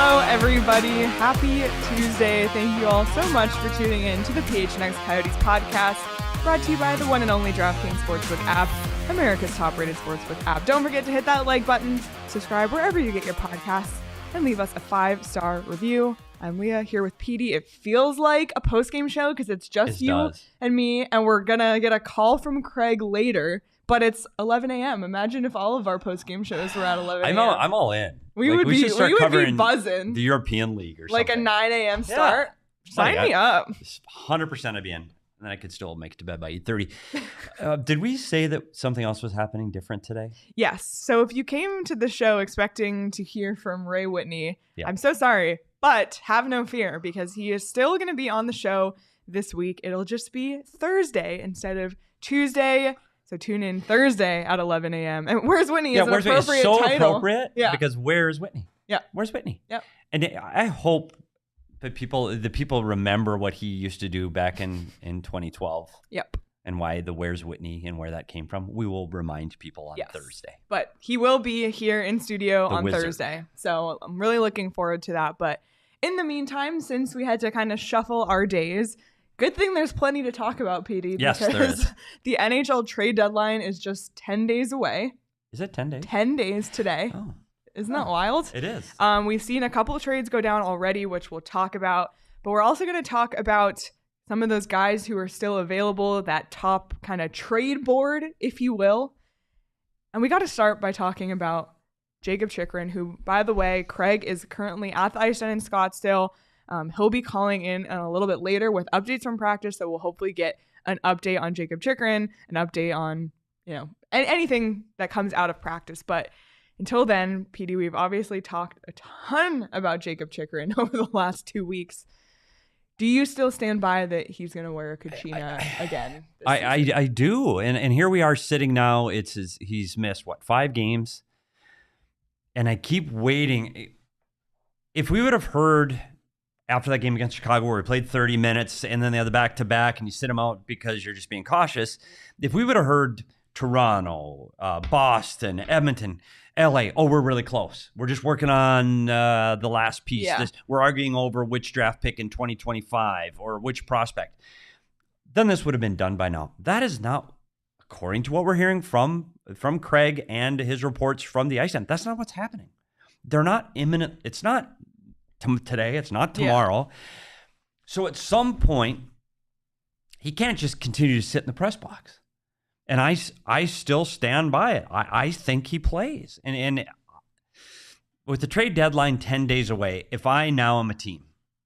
Hello, everybody. Happy Tuesday. Thank you all so much for tuning in to the PHNX Coyotes Podcast, brought to you by the one and only DraftKings Sportsbook app, America's top-rated sportsbook app. Don't forget to hit that like button, subscribe wherever you get your podcasts, and leave us a 5-star review. I'm Leah here with Petey. It feels like a post-game show because it's just you and me, and we're going to get a call from Craig later, but it's 11 a.m. Imagine if all of our post-game shows were at 11 a.m. I'm all in. We would be buzzing. The European League or something. Like a 9 a.m. start. Yeah. Sign me up. 100% I'd be in. And then I could still make it to bed by 8:30. Did we say that something else was happening different today? Yes. So if you came to the show expecting to hear from Ray Whitney, I'm so sorry. But have no fear because he is still going to be on the show this week. It'll just be Thursday instead of Tuesday. So tune in Thursday at 11 a.m. And Where's Whitney is an appropriate title. It's so appropriate because where's Whitney? Yeah. Where's Whitney? Yep. And I hope that the people remember what he used to do back in 2012. Yep. And why the Where's Whitney and where that came from. We will remind people on Thursday. But he will be here in studio on Thursday. So I'm really looking forward to that. But in the meantime, since we had to kind of shuffle our days, good thing there's plenty to talk about, Petey. Yes, there is. The NHL trade deadline is just 10 days away. Is it 10 days? 10 days today. Oh. Isn't that wild? It is. We've seen a couple of trades go down already, which we'll talk about. But we're also going to talk about some of those guys who are still available, that top kind of trade board, if you will. And we got to start by talking about Jakob Chychrun, who, by the way, Craig is currently at the ice down in Scottsdale. He'll be calling in a little bit later with updates from practice, so we'll hopefully get an update on Jakob Chychrun, an update on, anything that comes out of practice. But until then, Petey, we've obviously talked a ton about Jakob Chychrun over the last 2 weeks. Do you still stand by that he's going to wear a Kachina again? I do. And here we are sitting now. He's missed, 5 games? And I keep waiting. If we would have heard after that game against Chicago where we played 30 minutes and then they had the back-to-back and you sit them out because you're just being cautious, if we would have heard Toronto, Boston, Edmonton, LA, we're really close. We're just working on the last piece. Yeah. We're arguing over which draft pick in 2025 or which prospect. Then this would have been done by now. That is not, according to what we're hearing from Craig and his reports from the ice end, that's not what's happening. They're not imminent. It's not today. It's not tomorrow. Yeah. So at some point, he can't just continue to sit in the press box. And I still stand by it. I think he plays. And with the trade deadline 10 days away, if I now am a team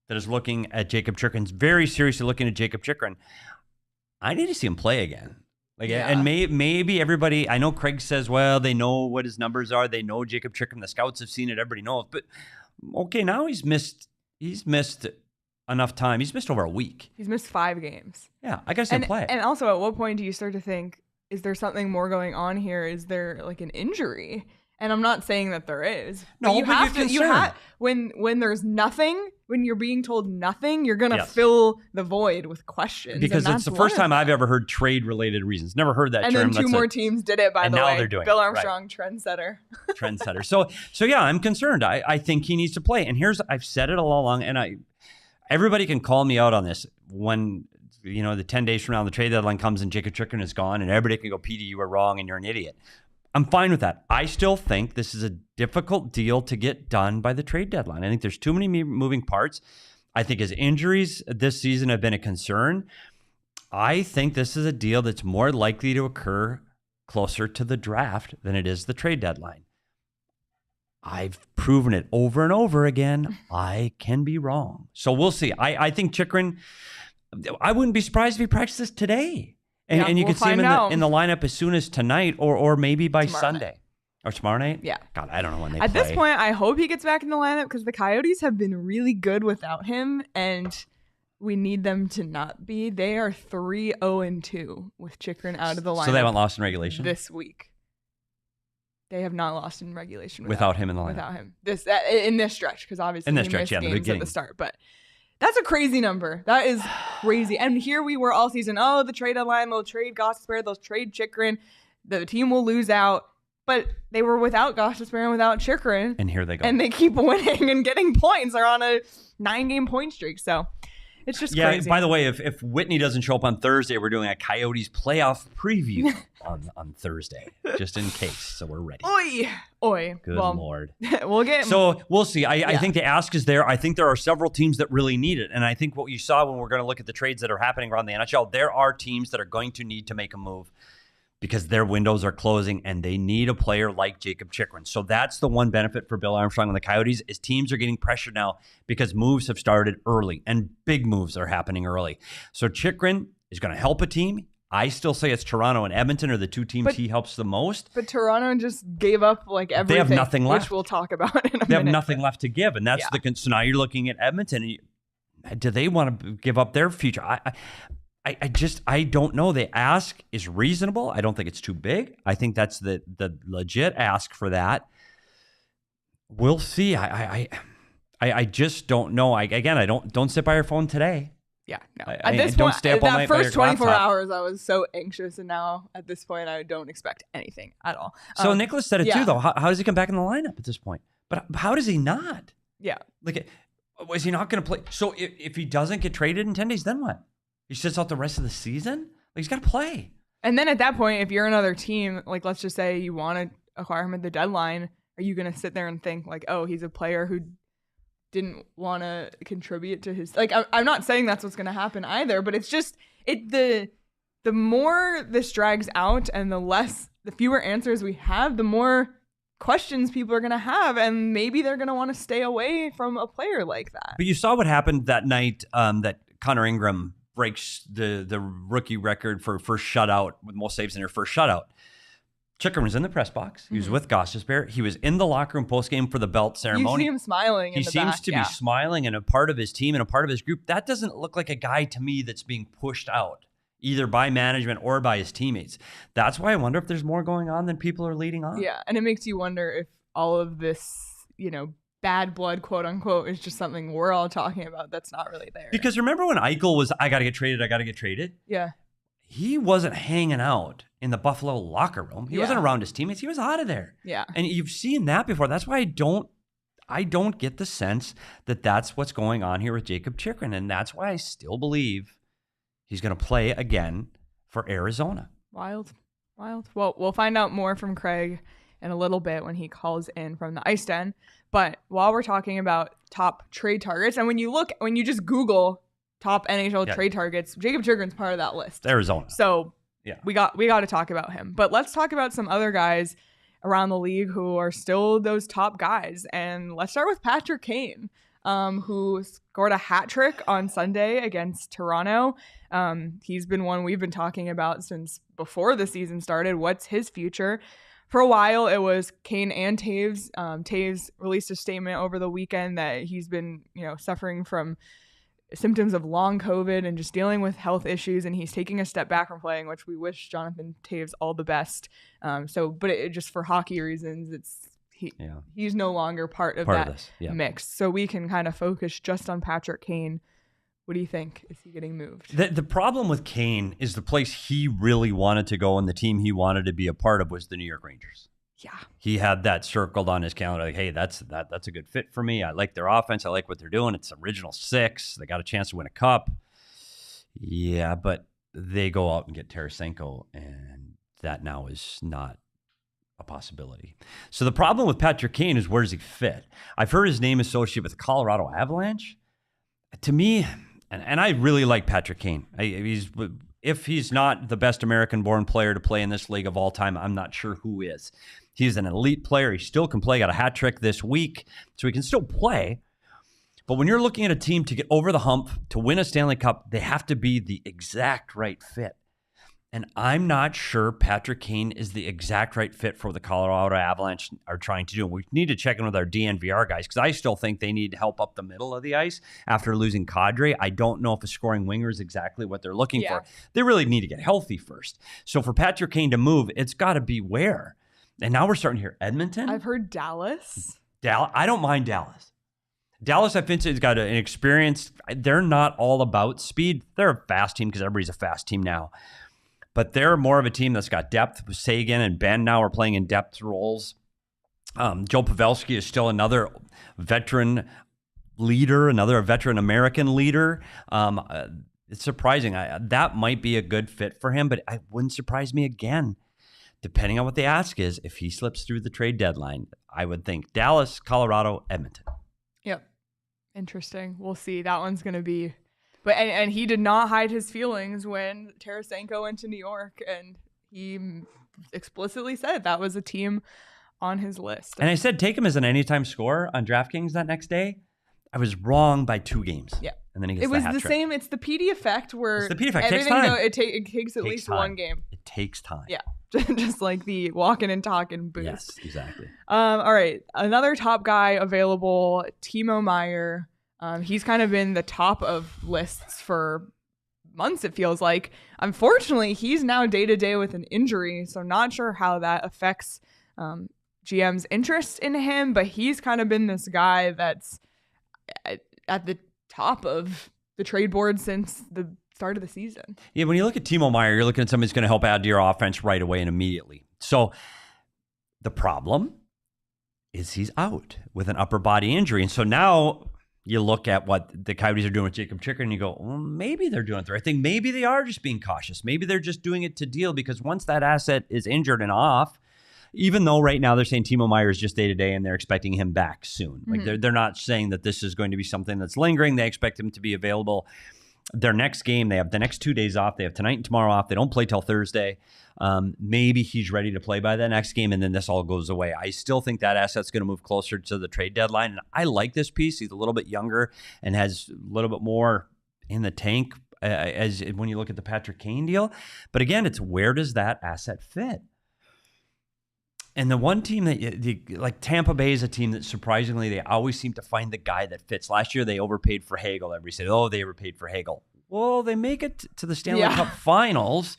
that is looking at Jakob Chychrun, very seriously looking at Jakob Chychrun, I need to see him play again. And maybe everybody, I know Craig says, well, they know what his numbers are. They know Jakob Chychrun. The scouts have seen it. Everybody knows. But okay, now he's missed enough time. He's missed over a week. He's missed 5 games. Yeah, I got to see him play. And also, at what point do you start to think, is there something more going on here? Is there like an injury? And I'm not saying that there is. No, you have to. When there's nothing, when you're being told nothing, you're gonna fill the void with questions. Because it's the first time I've ever heard trade-related reasons. Never heard that term. And then 2 more teams did it. By the way, now they're doing Bill Armstrong, trendsetter. Trendsetter. So yeah, I'm concerned. I think he needs to play. And I've said it all along, and everybody can call me out on this when the 10 days from now the trade deadline comes and Jakob Chychrun is gone, and everybody can go, Petey, you were wrong and you're an idiot. I'm fine with that. I still think this is a difficult deal to get done by the trade deadline. I think there's too many moving parts. I think his injuries this season have been a concern. I think this is a deal that's more likely to occur closer to the draft than it is the trade deadline. I've proven it over and over again. I can be wrong. So we'll see. I think Chychrun, I wouldn't be surprised if he practices today. And you could see him in the lineup as soon as tonight or maybe by Sunday. Or tomorrow night? Yeah. God, I don't know when they play. At this point, I hope he gets back in the lineup because the Coyotes have been really good without him, and we need them to not be. They are 3-0-2 with Chychrun out of the lineup. So they haven't lost in regulation? This week. They have not lost in regulation without him in the lineup. Without him. In this stretch, because obviously he missed games at the start. But that's a crazy number. That is crazy. And here we were all season, the trade deadline, they'll trade Gosper, they'll trade Chychrun, the team will lose out. But they were without Gostisbehere and without Chychrun. And here they go. And they keep winning and getting points. They're on a 9-game point streak. So it's just crazy. By the way, if Whitney doesn't show up on Thursday, we're doing a Coyotes playoff preview on Thursday, just in case. So we're ready. Oi. Good Lord. We'll see. I think the ask is there. I think there are several teams that really need it. And I think what you saw when we're going to look at the trades that are happening around the NHL, there are teams that are going to need to make a move because their windows are closing and they need a player like Jakob Chychrun. So that's the one benefit for Bill Armstrong and the Coyotes is teams are getting pressured now because moves have started early and big moves are happening early. So Chychrun is going to help a team. I still say it's Toronto and Edmonton are the two teams he helps the most. But Toronto just gave up like everything. They have nothing left. Which we'll talk about in a minute. They have nothing left to give. And that's so now you're looking at Edmonton. Do they want to give up their future? I don't know. The ask is reasonable. I don't think it's too big. I think that's the legit ask for that. We'll see. I just don't know. I don't sit by your phone today. Yeah, no. At this point, don't stay up all night. That first 24 hours, I was so anxious, and now at this point, I don't expect anything at all. So Nicholas said it too, though. How does he come back in the lineup at this point? But how does he not? Yeah, like, was he not going to play? So if he doesn't get traded in 10 days, then what? He sits out the rest of the season? Like, he's got to play. And then at that point, if you're another team, like let's just say you want to acquire him at the deadline, are you going to sit there and think like, oh, he's a player who didn't want to contribute to his... Like, I'm not saying that's what's going to happen either, but it's just... the more this drags out and the fewer answers we have, the more questions people are going to have, and maybe they're going to want to stay away from a player like that. But you saw what happened that night that Connor Ingram breaks the rookie record for first shutout with most saves in their first shutout. Chychrun was in the press box. He was with Gostisbehere. He was in the locker room postgame for the belt ceremony. You see him smiling. He seems to be smiling and a part of his team and a part of his group. That doesn't look like a guy to me that's being pushed out, either by management or by his teammates. That's why I wonder if there's more going on than people are leading on. Yeah, and it makes you wonder if all of this, bad blood, quote unquote, is just something we're all talking about that's not really there. Because remember when Eichel was, I got to get traded? Yeah. He wasn't hanging out in the Buffalo locker room. He wasn't around his teammates. He was out of there. Yeah. And you've seen that before. That's why I don't get the sense that that's what's going on here with Jakob Chychrun. And that's why I still believe he's going to play again for Arizona. Wild. Well, we'll find out more from Craig in a little bit when he calls in from the Ice Den. But while we're talking about top trade targets, and when you just Google top NHL trade targets, Jakob Chychrun's part of that list. Arizona. So we got to talk about him. But let's talk about some other guys around the league who are still those top guys. And let's start with Patrick Kane, who scored a hat trick on Sunday against Toronto. He's been one we've been talking about since before the season started. What's his future? For a while, it was Kane and Taves. Taves released a statement over the weekend that he's been, suffering from symptoms of long COVID and just dealing with health issues, and he's taking a step back from playing, which we wish Jonathan Taves all the best. But it just for hockey reasons, he's no longer part of that mix. So we can kind of focus just on Patrick Kane. What do you think? Is he getting moved? The problem with Kane is the place he really wanted to go and the team he wanted to be a part of was the New York Rangers. Yeah. He had that circled on his calendar. Like, hey, that's a good fit for me. I like their offense. I like what they're doing. It's original six. They got a chance to win a cup. Yeah, but they go out and get Tarasenko, and that now is not a possibility. So the problem with Patrick Kane is where does he fit? I've heard his name associated with the Colorado Avalanche. To me, and I really like Patrick Kane. If he's not the best American-born player to play in this league of all time, I'm not sure who is. He's an elite player. He still can play. Got a hat trick this week, so he can still play. But when you're looking at a team to get over the hump, to win a Stanley Cup, they have to be the exact right fit. And I'm not sure Patrick Kane is the exact right fit for the Colorado Avalanche are trying to do. We need to check in with our DNVR guys because I still think they need help up the middle of the ice after losing Kadri. I don't know if a scoring winger is exactly what they're looking for. They really need to get healthy first. So for Patrick Kane to move, it's got to be where? And now we're starting to hear Edmonton. I've heard Dallas. I don't mind Dallas. Dallas, I think, has got an experience. They're not all about speed. They're a fast team because everybody's a fast team now. but they're more of a team that's got depth. Sagan and Ben now are playing in depth roles. Joe Pavelski is still another veteran leader, another veteran American leader. It's surprising. That might be a good fit for him, but it wouldn't surprise me again, depending on what the ask is. If he slips through the trade deadline, I would think Dallas, Colorado, Edmonton. Yep. Interesting. We'll see. That one's going to be... But and he did not hide his feelings when Tarasenko went to New York, and he explicitly said that was a team on his list. And I said take him as an anytime scorer on DraftKings that next day. I was wrong by 2 games. Yeah. And then he gets it was hat the trick. same. It's the Petey effect where it's the Petey effect. everything it takes at least time. 1 game. It takes time. Yeah. Just like the walking and talking boost. Yes, exactly. All right. Another top guy available, Timo Meier. He's kind of been the top of lists for months, it feels like. Unfortunately, he's now day-to-day with an injury, so not sure how that affects GM's interest in him, but he's kind of been this guy that's at the top of the trade board since the start of the season. Yeah, when you look at Timo Meier, you're looking at somebody who's going to help add to your offense right away and immediately. So the problem is he's out with an upper body injury. And so now you look at what the Coyotes are doing with Jakob Chychrun and you go, well, maybe they're doing it the right thing. Maybe they are just being cautious. Maybe they're just doing it to deal, because once that asset is injured and off, even though right now they're saying Timo Meier is just day-to-day and they're expecting him back soon. Like they're not saying that this is going to be something that's lingering. They expect him to be available. Their next game, they have the next 2 days off. They have tonight and tomorrow off. They don't play till Thursday. Maybe he's ready to play by the next game, and then this all goes away. I still think that asset's going to move closer to the trade deadline. And I like this piece. He's a little bit younger and has a little bit more in the tank as when you look at the Patrick Kane deal. But again, it's where does that asset fit? And the one team that, like Tampa Bay is a team that surprisingly, they always seem to find the guy that fits. Last year, they overpaid for Hagel. Everybody said, oh, they overpaid for Hagel. Well, they make it to the Stanley Cup Finals,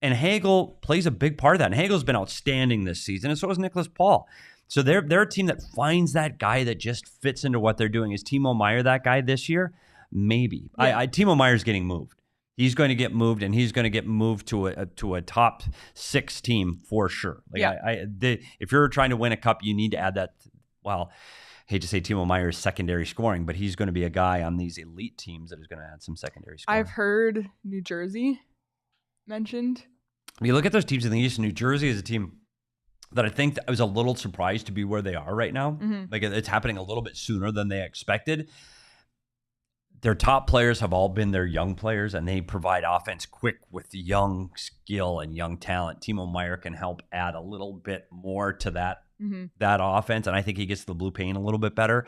and Hagel plays a big part of that. And Hagel's been outstanding this season, and so has Nicholas Paul. So they're a team that finds that guy that just fits into what they're doing. Is Timo Meier that guy this year? Maybe. Yeah. Timo Meier's getting moved. He's going to get moved, and he's going to get moved to a top 6 team for sure. Like if you're trying to win a cup, you need to add that. Well, hate to say Timo Meier's secondary scoring, but he's going to be a guy on these elite teams that is going to add some secondary scoring. I've heard New Jersey mentioned. When you look at those teams in the East, New Jersey is a team that I think I was a little surprised to be where they are right now. Mm-hmm. Like it's happening a little bit sooner than they expected. Their top players have all been their young players, and they provide offense quick with young skill and young talent. Timo Meier can help add a little bit more to that offense, and I think he gets the blue paint a little bit better.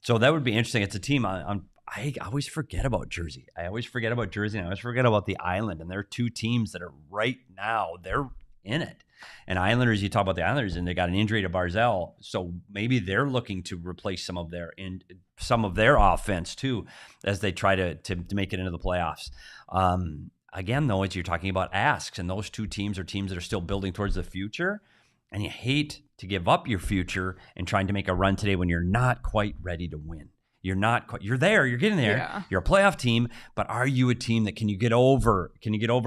So that would be interesting. It's a team I always forget about Jersey. And I always forget about the Island, and there are 2 teams that are right now, they're in it. And Islanders, you talk about the Islanders, and they got an injury to Barzal, so maybe they're looking to replace some of their offense too, as they try to make it into the playoffs. Again, though, as you're talking about asks, and those 2 teams are teams that are still building towards the future, and you hate to give up your future and trying to make a run today when you're not quite ready to win. You're there, you're getting there. Yeah. You're a playoff team, but are you a team that can you get over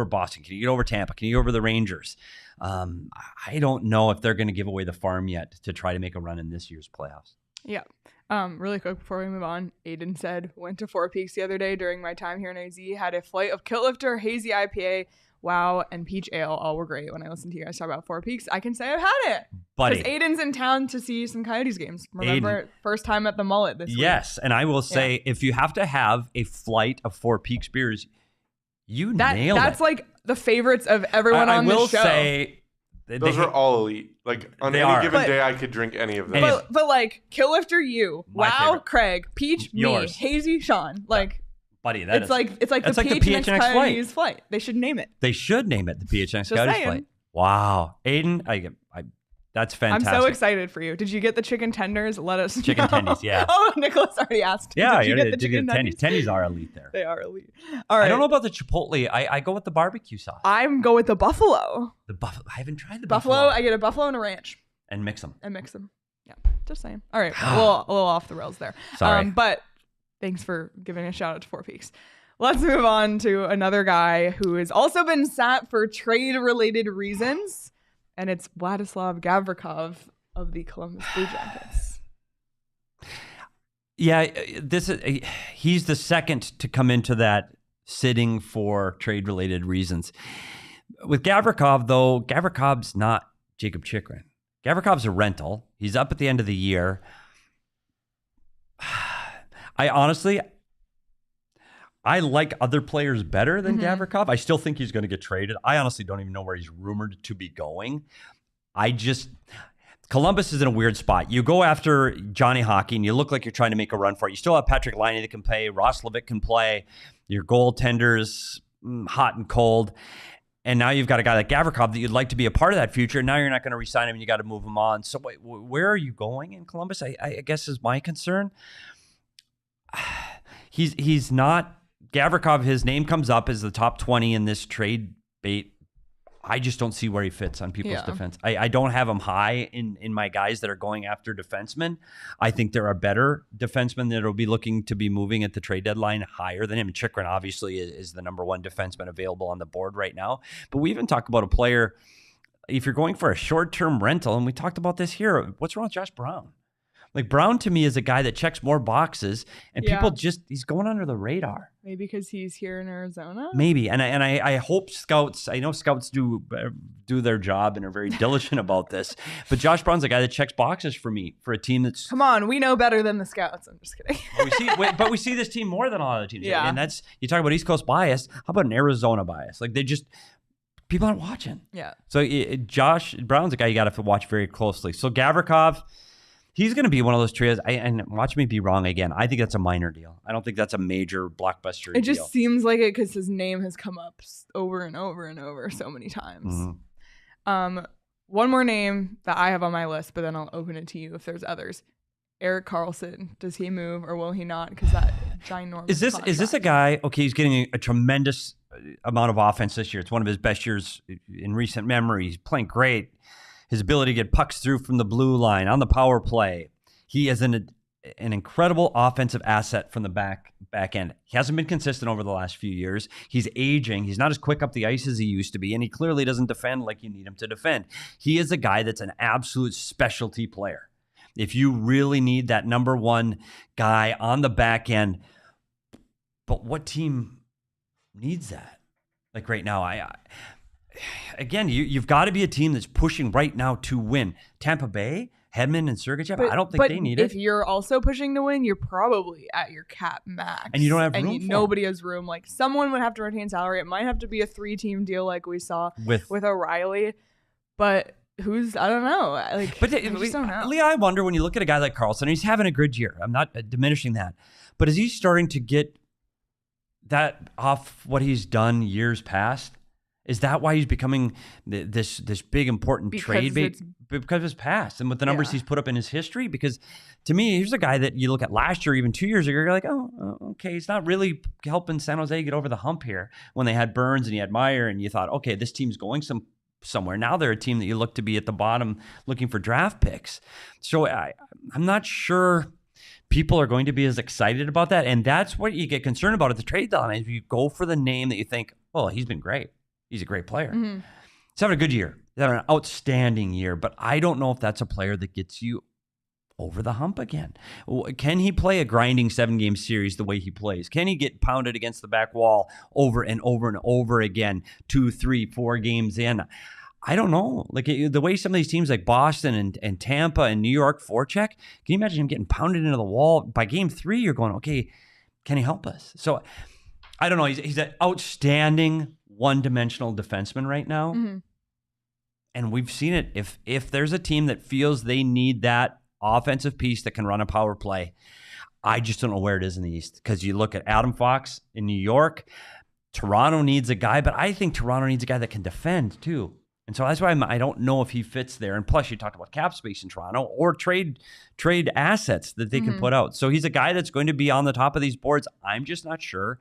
Boston? Can you get over Tampa? Can you get over the Rangers? I don't know if they're going to give away the farm yet to try to make a run in this year's playoffs. Yeah. Really quick before we move on, Aiden said, went to Four Peaks the other day during my time here in AZ, had a flight of Kilt Lifter, Hazy IPA, Wow, and Peach Ale. All were great. When I listened to you guys talk about Four Peaks, I can say I've had it. Buddy. Because Aiden's in town to see some Coyotes games. Remember, Aiden. First time at the Mullet this week. Yes, and I will say, if you have to have a flight of Four Peaks beers, nailed it. That's like the favorites of everyone on the show. I will say... Those are all elite. Like, on any given day, I could drink any of them. But like, Kilt Lifter, you. Wow, favorite. Craig. Peach, yours. Me. Hazy, Sean. Like... Buddy, it's like the PHNX Coyotes flight. They should name it. They should name it the PHNX Coyotes flight. Wow, Aiden, that's fantastic. I'm so excited for you. Did you get the chicken tenders? Let us chicken know. tendies, yeah. Oh, Nicholas already asked. Yeah, did you get the chicken tendies? Tendies are elite there. They are elite. All right. I don't know about the Chipotle. I go with the barbecue sauce. I'm go with the buffalo. The buffalo. I haven't tried the buffalo. I get a buffalo and a ranch. And mix them. Yeah, just saying. All right, a little off the rails there. Sorry, but thanks for giving a shout out to Four Peaks. Let's move on to another guy who has also been sat for trade-related reasons, and it's Vladislav Gavrikov of the Columbus Blue Jackets. Yeah, he's the second to come into that sitting for trade-related reasons. With Gavrikov, though, Gavrikov's not Jakob Chychrun. Gavrikov's a rental. He's up at the end of the year. I like other players better than Gavrikov. I still think he's going to get traded. I honestly don't even know where he's rumored to be going. Columbus is in a weird spot. You go after Johnny Hockey and you look like you're trying to make a run for it. You still have Patrick Kane that can play. Roslovic can play. Your goaltender's hot and cold. And now you've got a guy like Gavrikov that you'd like to be a part of that future. Now you're not going to re-sign him and you got to move him on. So where are you going in Columbus? I guess is my concern. He's not... Gavrikov, his name comes up as the top 20 in this trade bait. I just don't see where he fits on people's defense. I don't have him high in my guys that are going after defensemen. I think there are better defensemen that will be looking to be moving at the trade deadline higher than him. Chychrun obviously is the number one defenseman available on the board right now. But we even talk about a player, if you're going for a short-term rental, and we talked about this here, what's wrong with Josh Brown? Like, Brown to me is a guy that checks more boxes, and people he's going under the radar. Maybe because he's here in Arizona? Maybe. And I hope scouts, I know scouts do their job and are very diligent about this, but Josh Brown's a guy that checks boxes for me, for a team that's... Come on, we know better than the scouts. I'm just kidding. But we see this team more than a lot of teams. Yeah. And that's, you talk about East Coast bias, how about an Arizona bias? Like, people aren't watching. Yeah. So Josh Brown's a guy you got to watch very closely. So Gavrikov... He's going to be one of those trios, and watch me be wrong again. I think that's a minor deal. I don't think that's a major blockbuster deal. It just seems like it because his name has come up over and over and over so many times. One more name that I have on my list, but then I'll open it to you if there's others. Erik Karlsson. Does he move or will he not? Because that ginormous Is this a guy, okay, he's getting a tremendous amount of offense this year. It's one of his best years in recent memory. He's playing great. His ability to get pucks through from the blue line on the power play. He is an incredible offensive asset from the back end. He hasn't been consistent over the last few years. He's aging. He's not as quick up the ice as he used to be, and he clearly doesn't defend like you need him to defend. He is a guy that's an absolute specialty player. If you really need that number one guy on the back end, but what team needs that? Like right now, Again, you've got to be a team that's pushing right now to win. Tampa Bay, Hedman, and Sergachev, I don't think they need it. If you're also pushing to win, you're probably at your cap max. And you don't have room for nobody has room. Like, someone would have to retain salary. It might have to be a 3-team deal like we saw with O'Reilly. But I don't know. I just don't know. Leah, I wonder when you look at a guy like Karlsson, he's having a good year. I'm not diminishing that. But is he starting to get that off what he's done years past? Is that why he's becoming this big important trade bait? Because of his past and with the numbers he's put up in his history? Because to me, here's a guy that you look at last year, even 2 years ago, you're like, oh, okay, he's not really helping San Jose get over the hump here when they had Burns and you had Meier and you thought, okay, this team's going somewhere. Now they're a team that you look to be at the bottom looking for draft picks. So I'm not sure people are going to be as excited about that. And that's what you get concerned about at the trade deadline. If you go for the name that you think, oh, he's been great. He's a great player. Mm-hmm. He's having a good year. He's having an outstanding year, but I don't know if that's a player that gets you over the hump again. Can he play a grinding 7-game series the way he plays? Can he get pounded against the back wall over and over and over again, 2, 3, 4 games in? I don't know. Like the way some of these teams like Boston and Tampa and New York forecheck, can you imagine him getting pounded into the wall? By game 3, you're going, okay, can he help us? So I don't know. He's an outstanding one-dimensional defenseman right now. Mm-hmm. And we've seen it. If there's a team that feels they need that offensive piece that can run a power play, I just don't know where it is in the East. Because you look at Adam Fox in New York, Toronto needs a guy, but I think Toronto needs a guy that can defend too. And so that's why I don't know if he fits there. And plus, you talked about cap space in Toronto or trade assets that they can put out. So he's a guy that's going to be on the top of these boards. I'm just not sure.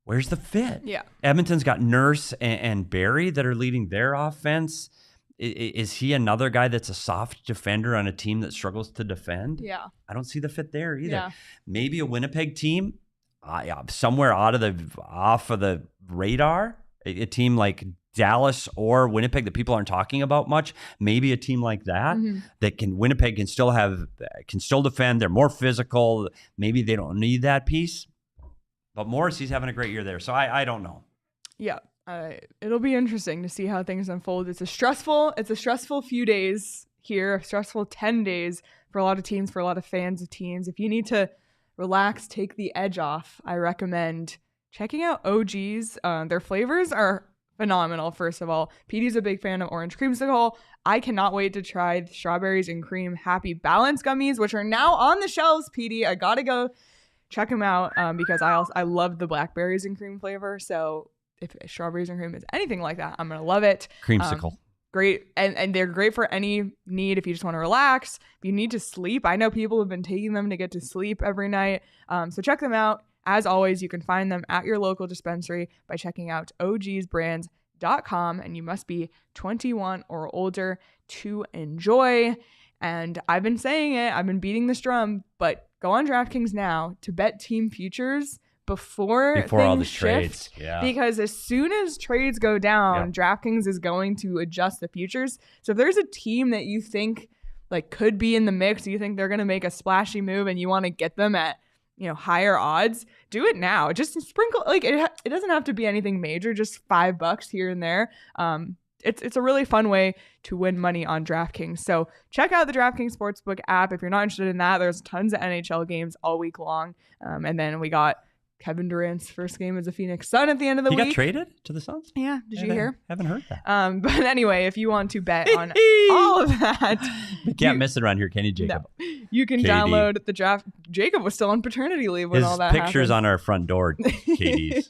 Where's the fit? Yeah. Edmonton's got Nurse and Barry that are leading their offense. Is he another guy that's a soft defender on a team that struggles to defend? Yeah. I don't see the fit there either. Yeah. Maybe a Winnipeg team. somewhere off of the radar, a team like Dallas or Winnipeg that people aren't talking about much, maybe a team like that, Winnipeg can still defend. They're more physical. Maybe they don't need that piece. But Morrissey's having a great year there. So I don't know. Yeah. It'll be interesting to see how things unfold. It's a stressful few days here, a stressful 10 days for a lot of teams, for a lot of fans of teams. If you need to relax, take the edge off, I recommend checking out OG's. Their flavors are phenomenal, first of all. Petey's a big fan of orange creamsicle. I cannot wait to try the strawberries and cream Happy Balance gummies, which are now on the shelves, Petey. I gotta go check them out because I love the blackberries and cream flavor. So if strawberries and cream is anything like that, I'm gonna love it. Creamsicle. Great. And they're great for any need. If you just want to relax, if you need to sleep. I know people have been taking them to get to sleep every night. So check them out. As always, you can find them at your local dispensary by checking out ogsbrands.com, and you must be 21 or older to enjoy. And I've been saying it, I've been beating this drum, but go on DraftKings now to bet team futures before all the shift, trades. Yeah. Because as soon as trades go down, DraftKings is going to adjust the futures. So if there's a team that you think like could be in the mix, you think they're going to make a splashy move and you want to get them at higher odds, do it now. Just sprinkle, like it doesn't have to be anything major, just $5 here and there. It's a really fun way to win money on DraftKings. So check out the DraftKings Sportsbook app. If you're not interested in that, there's tons of NHL games all week long. And then we got Kevin Durant's first game as a Phoenix Sun at the end of the week. He got traded to the Suns? Yeah. Did you hear? Haven't heard that. But anyway, if you want to bet on all of that. You can't miss it around here, can you, Jacob? No. You can download the draft. Jacob was still on paternity leave when all that happened. His picture's on our front door, KD's.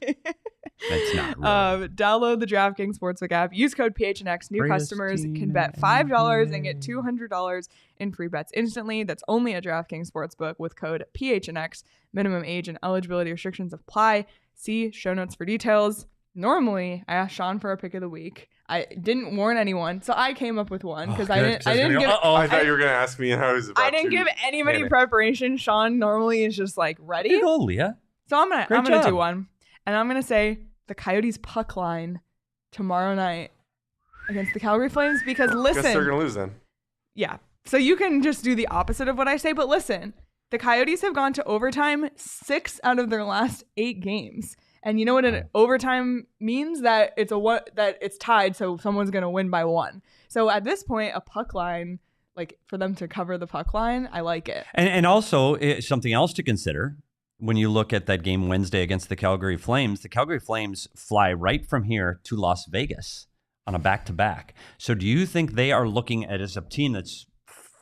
That's not right. Download the DraftKings Sportsbook app. Use code PHNX. New customers can bet $5 and get $200 in free bets instantly. That's only at DraftKings Sportsbook with code PHNX. Minimum age and eligibility restrictions apply. See show notes for details. Normally, I asked Sean for a pick of the week. I didn't warn anyone, so I came up with one because I didn't give. I thought you were gonna ask me, and I was about to. I didn't give anybody preparation. Sean normally is just like ready. There you go, Leah. So I'm gonna do one, and I'm gonna say the Coyotes puck line tomorrow night against the Calgary Flames because listen, guess they're gonna lose then. Yeah, so you can just do the opposite of what I say, but listen, the Coyotes have gone to overtime 6 out of their last 8 games. And you know what an overtime means? That it's tied, so someone's going to win by 1. So at this point, a puck line, like for them to cover the puck line, I like it. And also something else to consider when you look at that game Wednesday against the Calgary Flames fly right from here to Las Vegas on a back-to-back. So do you think they are looking at as a team that's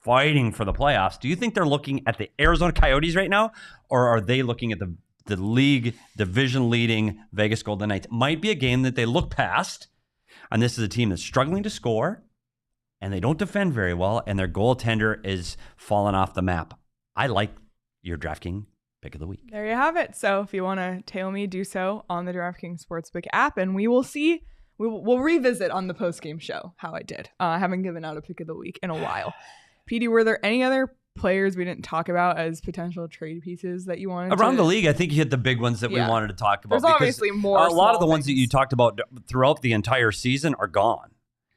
fighting for the playoffs? Do you think they're looking at the Arizona Coyotes right now, or are they looking at the league division leading Vegas Golden Knights? Might be a game that they look past, and this is a team that's struggling to score, and they don't defend very well, and their goaltender is falling off the map. I like your DraftKings pick of the week. There you have it. So if you want to tail me, do so on the DraftKings Sportsbook app, and we will see. We'll revisit on the post-game show how I did. I haven't given out a pick of the week in a while. Petey, were there any other players we didn't talk about as potential trade pieces that you wanted around the league? I think you hit the big ones that we wanted to talk about. There's obviously more. A lot of the ones that you talked about throughout the entire season are gone.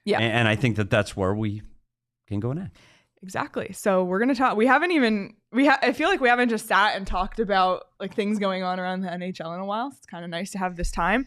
Yeah, and I think that's where we can go next. Exactly. So we're gonna talk. I feel like we haven't just sat and talked about like things going on around the NHL in a while. So it's kind of nice to have this time.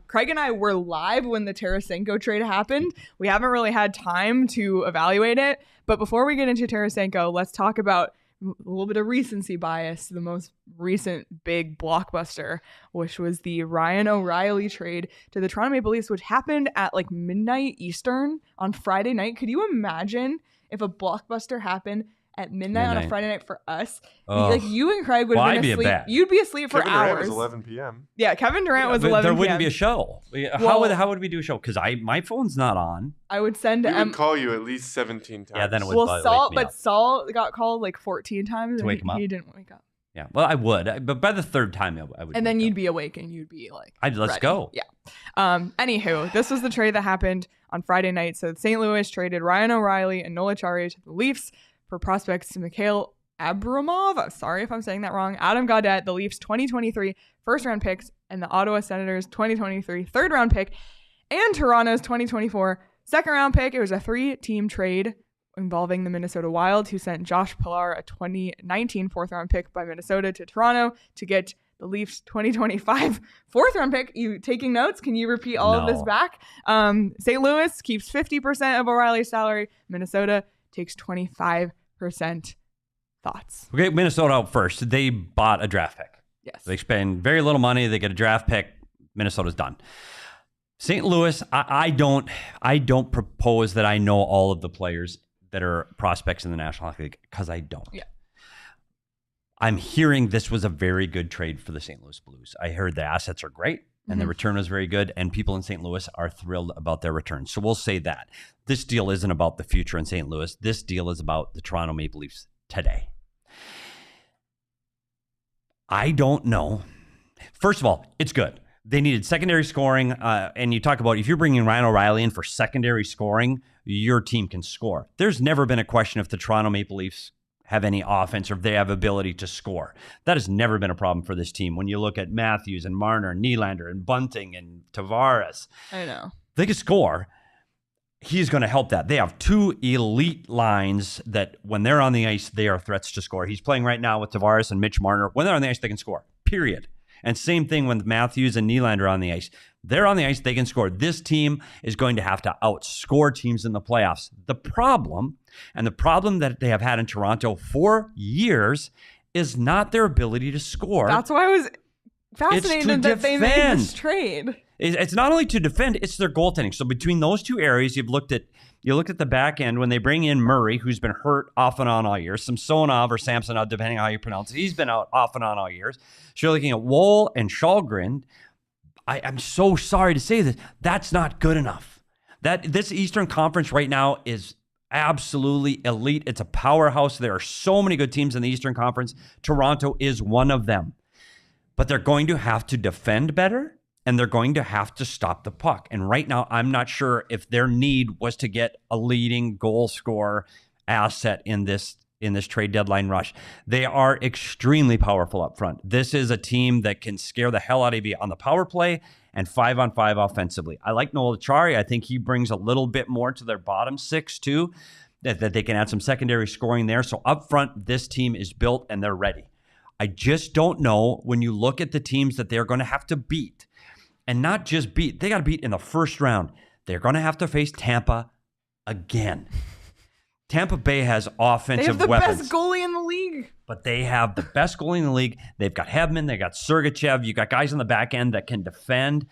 Craig and I were live when the Tarasenko trade happened. We haven't really had time to evaluate it. But before we get into Tarasenko, let's talk about a little bit of recency bias. The most recent big blockbuster, which was the Ryan O'Reilly trade to the Toronto Maple Leafs, which happened at like midnight Eastern on Friday night. Could you imagine if a blockbuster happened at midnight on a Friday night for us? Like you and Craig would have been asleep. You'd be asleep for Kevin hours. Durant was 11 p.m. Yeah, Kevin Durant was 11 p.m. There wouldn't be a show. How would we do a show? Because my phone's not on. I would send we would call you at least 17 times. Yeah, then it would Saul got called like 14 times to wake him up. He didn't wake up. Yeah, well, I would, but by the third time, I would. And then you'd be awake and you'd be like, let's go. Yeah. Anywho, this was the trade that happened on Friday night. So St. Louis traded Ryan O'Reilly and Nola Chari to the Leafs for prospects Mikhail Abramov, sorry if I'm saying that wrong, Adam Gaudette, the Leafs 2023 first-round picks, and the Ottawa Senators 2023 third-round pick, and Toronto's 2024 second-round pick. It was a 3-team trade involving the Minnesota Wild, who sent Josh Pilar, a 2019 fourth-round pick by Minnesota, to Toronto to get the Leafs 2025 fourth-round pick. You taking notes? Can you repeat all of this back? St. Louis keeps 50% of O'Reilly's salary. Minnesota takes 25%. Thoughts? Okay, Minnesota out first. They bought a draft pick. Yes. They spend very little money. They get a draft pick. Minnesota's done. St. Louis, I don't propose that I know all of the players that are prospects in the National Hockey League, because I don't. Yeah. I'm hearing this was a very good trade for the St. Louis Blues. I heard the assets are great and the return was very good, and people in St. Louis are thrilled about their return. So we'll say that. This deal isn't about the future in St. Louis. This deal is about the Toronto Maple Leafs today. I don't know. First of all, it's good. They needed secondary scoring, and you talk about if you're bringing Ryan O'Reilly in for secondary scoring, your team can score. There's never been a question if the Toronto Maple Leafs have any offense or if they have ability to score. That has never been a problem for this team. When you look at Matthews and Marner and Nylander and Bunting and Tavares, I know they can score. He's going to help that. They have 2 elite lines that when they're on the ice, they are threats to score. He's playing right now with Tavares and Mitch Marner. When they're on the ice, they can score, period. And same thing with Matthews and Nylander on the ice. They're on the ice, they can score. This team is going to have to outscore teams in the playoffs. The problem that they have had in Toronto for years is not their ability to score. That's why I was fascinated that they made this trade. It's not only to defend, it's their goaltending. So between those two areas, you looked at the back end when they bring in Murray, who's been hurt off and on all year. Samsonov or Samsonov, depending on how you pronounce it. He's been out off and on all years. So you're looking at Woll and Shalgren. I'm so sorry to say this. That's not good enough. This Eastern Conference right now is absolutely elite. It's a powerhouse. There are so many good teams in the Eastern Conference. Toronto is one of them. But they're going to have to defend better, and they're going to have to stop the puck. And right now, I'm not sure if their need was to get a leading goal scorer asset in this trade deadline rush. They are extremely powerful up front. This is a team that can scare the hell out of you on the power play and 5-on-5 offensively. I like Noel Acciari. I think he brings a little bit more to their bottom six too, that they can add some secondary scoring there. So up front, this team is built and they're ready. I just don't know when you look at the teams that they're going to have to beat, and not just beat, they got to beat in the first round. They're going to have to face Tampa again. Tampa Bay has offensive weapons. They have the best goalie in the league. But they have the best goalie in the league. They've got Hedman. They've got Sergachev. You got guys on the back end that can defend.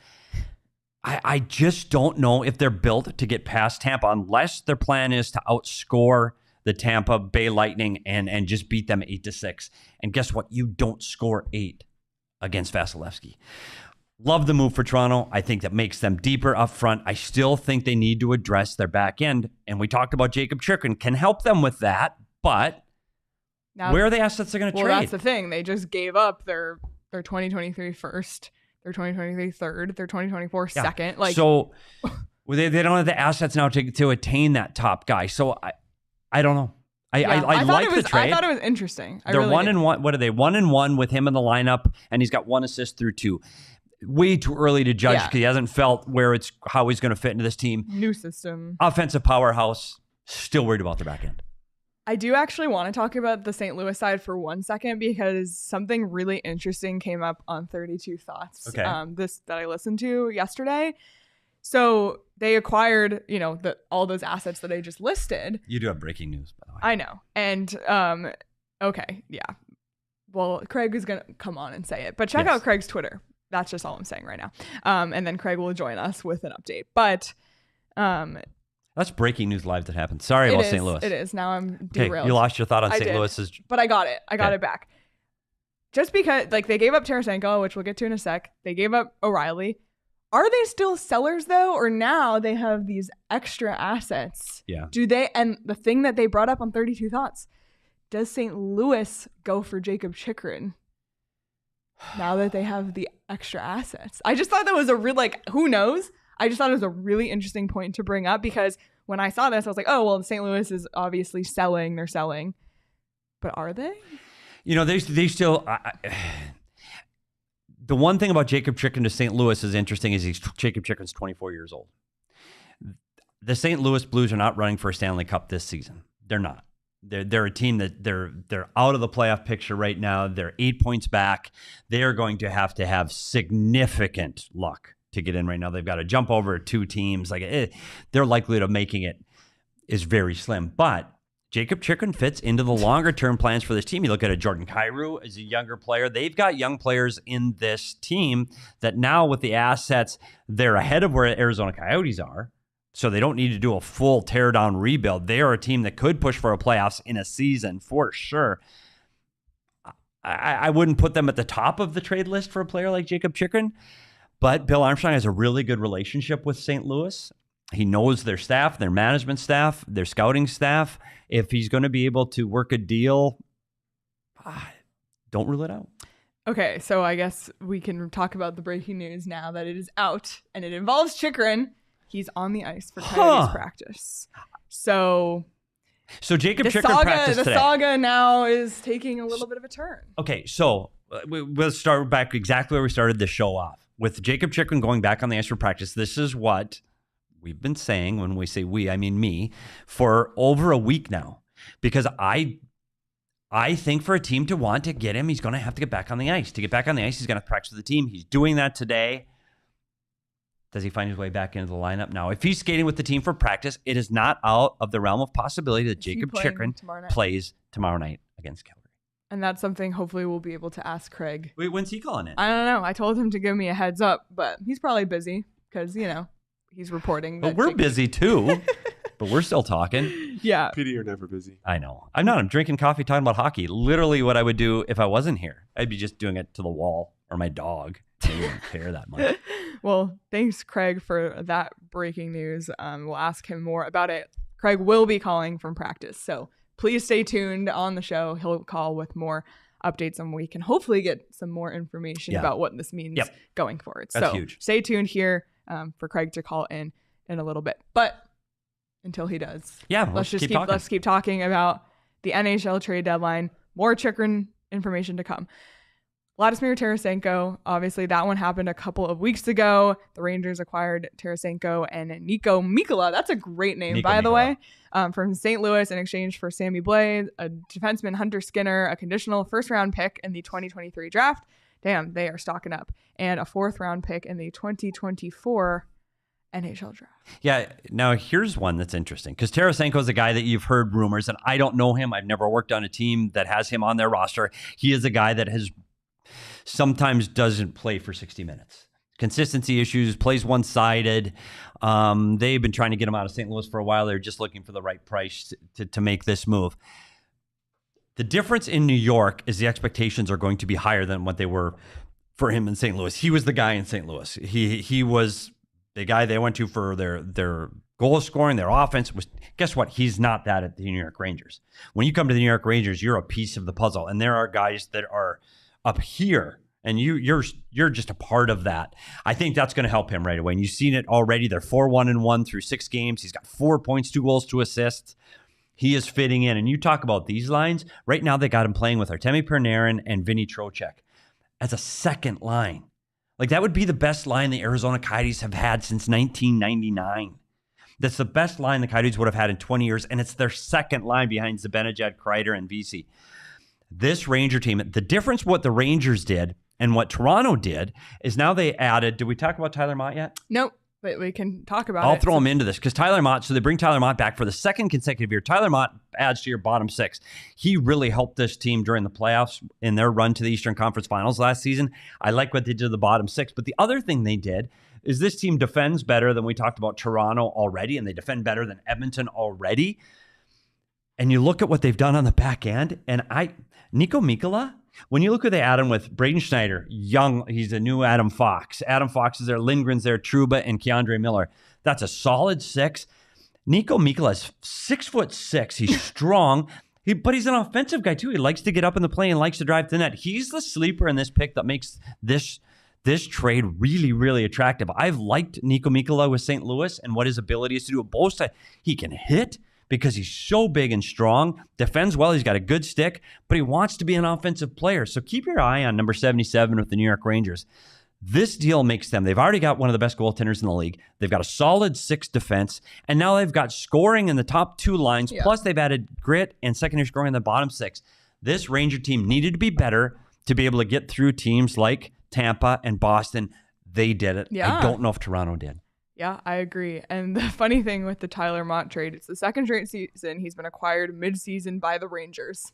I just don't know if they're built to get past Tampa unless their plan is to outscore the Tampa Bay Lightning and just beat them 8-6. And guess what? You don't score 8 against Vasilevsky. Love the move for Toronto. I think that makes them deeper up front. I still think they need to address their back end. And we talked about Jakob Chychrun can help them with that. But now, where are the assets they're going to trade? Well, that's the thing. They just gave up their 2023 first, their 2023 third, their 2024 second. So they don't have the assets now to attain that top guy. So I don't know. I like the trade. I thought it was interesting. They're really 1-1. What are they? 1-1 with him in the lineup, and he's got 1 assist through 2. Way too early to judge because he hasn't felt how he's going to fit into this team. New system. Offensive powerhouse. Still worried about their back end. I do actually want to talk about the St. Louis side for 1 second because something really interesting came up on 32 Thoughts. Okay. That I listened to yesterday. So they acquired, all those assets that I just listed. You do have breaking news, by the way. I know. And okay, yeah. Well, Craig is going to come on and say it, but check out Craig's Twitter. That's just all I'm saying right now. And then Craig will join us with an update. But that's breaking news live that happened. Sorry about St. Louis. It is. Now I'm derailed. You lost your thought on St. Louis's. But I got it. I got it back. Just because they gave up Tarasenko, which we'll get to in a sec. They gave up O'Reilly. Are they still sellers though? Or now they have these extra assets? Yeah. Do they? And the thing that they brought up on 32 Thoughts, does St. Louis go for Jakob Chychrun? Now that they have the extra assets. I just thought that was a real, who knows? I just thought it was a really interesting point to bring up because when I saw this, I was like, oh, well, St. Louis is obviously selling. They're selling. But are they? They still... the one thing about Jakob Chychrun to St. Louis is interesting is Jakob Chychrun's 24 years old. The St. Louis Blues are not running for a Stanley Cup this season. They're not. They're a team that they're out of the playoff picture right now. They're 8 points back. They are going to have significant luck to get in right now. They've got to jump over 2 teams. Their likelihood of making it is very slim. But Jakob Chychrun fits into the longer-term plans for this team. You look at a Jordan Kyrou as a younger player. They've got young players in this team that now with the assets, they're ahead of where Arizona Coyotes are. So they don't need to do a full tear-down rebuild. They are a team that could push for a playoffs in a season for sure. I wouldn't put them at the top of the trade list for a player like Jakob Chychrun, but Bill Armstrong has a really good relationship with St. Louis. He knows their staff, their management staff, their scouting staff. If he's going to be able to work a deal, don't rule it out. Okay, so I guess we can talk about the breaking news now that it is out, and it involves Chychrun. He's on the ice for Coyotes practice. So Jakob Chychrun practiced today. The saga now is taking a little bit of a turn. Okay, so we'll start back exactly where we started the show off. With Jakob Chychrun going back on the ice for practice, this is what we've been saying. When we say we, I mean me, for over a week now. Because I think for a team to want to get him, he's going to have to get back on the ice. To get back on the ice, he's going to practice with the team. He's doing that today. Does he find his way back into the lineup now? If he's skating with the team for practice, it is not out of the realm of possibility that Jakob Chychrun plays tomorrow night against Calgary. And that's something hopefully we'll be able to ask Craig. Wait, when's he calling it? I don't know. I told him to give me a heads up, but he's probably busy because, he's reporting. But we're busy too, but we're still talking. Yeah. Petey, you're never busy. I know. I'm not. I'm drinking coffee, talking about hockey. Literally what I would do if I wasn't here. I'd be just doing it to the wall or my dog. They wouldn't care that much. Well, thanks, Craig, for that breaking news. We'll ask him more about it. Craig will be calling from practice, so please stay tuned on the show. He'll call with more updates and we can hopefully get some more information about what this means going forward. That's so huge. Stay tuned here for Craig to call in a little bit. But until he does, let's keep talking about the NHL trade deadline. More Chychrun information to come. Vladimir Tarasenko, obviously that one happened a couple of weeks ago. The Rangers acquired Tarasenko and Niko Mikkola. That's a great name, by the way, from St. Louis in exchange for Sammy Blais, a defenseman Hunter Skinner, a conditional first-round pick in the 2023 draft. Damn, they are stocking up. And a 4th-round pick in the 2024 NHL draft. Yeah, now here's one that's interesting because Tarasenko is a guy that you've heard rumors, and I don't know him. I've never worked on a team that has him on their roster. He is a guy that has sometimes doesn't play for 60 minutes. Consistency issues, plays one-sided. They've been trying to get him out of St. Louis for a while. They're just looking for the right price to make this move. The difference in New York is the expectations are going to be higher than what they were for him in St. Louis. He was the guy in St. Louis. He was the guy they went to for their goal scoring, their offense. Guess what? He's not that at the New York Rangers. When you come to the New York Rangers, you're a piece of the puzzle, and there are guys that are up here, and you're just a part of that. I think that's going to help him right away. And you've seen it already. They're 4-1-1 through 6 games. He's got 4 points, 2 goals, 2 assists. He is fitting in. And you talk about these lines. Right now, they got him playing with Artemi Panarin and Vinny Trocheck as a second line. Like, that would be the best line the Arizona Coyotes have had since 1999. That's the best line the Coyotes would have had in 20 years, and it's their second line behind Zibanejad, Kreider, and Vesey. This Ranger team, the difference what the Rangers did and what Toronto did is now they added, did we talk about Tyler Mott yet? Nope, but we can talk about it. I'll throw him into this because Tyler Mott, so they bring Tyler Mott back for the second consecutive year. Tyler Mott adds to your bottom 6. He really helped this team during the playoffs in their run to the Eastern Conference Finals last season. I like what they did to the bottom 6, but the other thing they did is this team defends better than we talked about Toronto already, and they defend better than Edmonton already. And you look at what they've done on the back end, and Niko Mikkola, when you look at the Adam with Braden Schneider, young, he's a new Adam Fox. Adam Fox is there, Lindgren's there, Trouba, and Keandre Miller. That's a solid 6. Niko Mikkola is 6'6". He's strong, but he's an offensive guy too. He likes to get up in the play and likes to drive to the net. He's the sleeper in this pick that makes this trade really, really attractive. I've liked Niko Mikkola with St. Louis and what his ability is to do at both sides. He can hit, because he's so big and strong, defends well, he's got a good stick, but he wants to be an offensive player. So keep your eye on number 77 with the New York Rangers. This deal makes them, they've already got one of the best goaltenders in the league. They've got a solid 6 defense, and now they've got scoring in the top 2 lines, plus they've added grit and secondary scoring in the bottom 6. This Ranger team needed to be better to be able to get through teams like Tampa and Boston. They did it. I don't know if Toronto did. Yeah, I agree. And the funny thing with the Tyler Mott trade, it's the second straight season he's been acquired mid-season by the Rangers.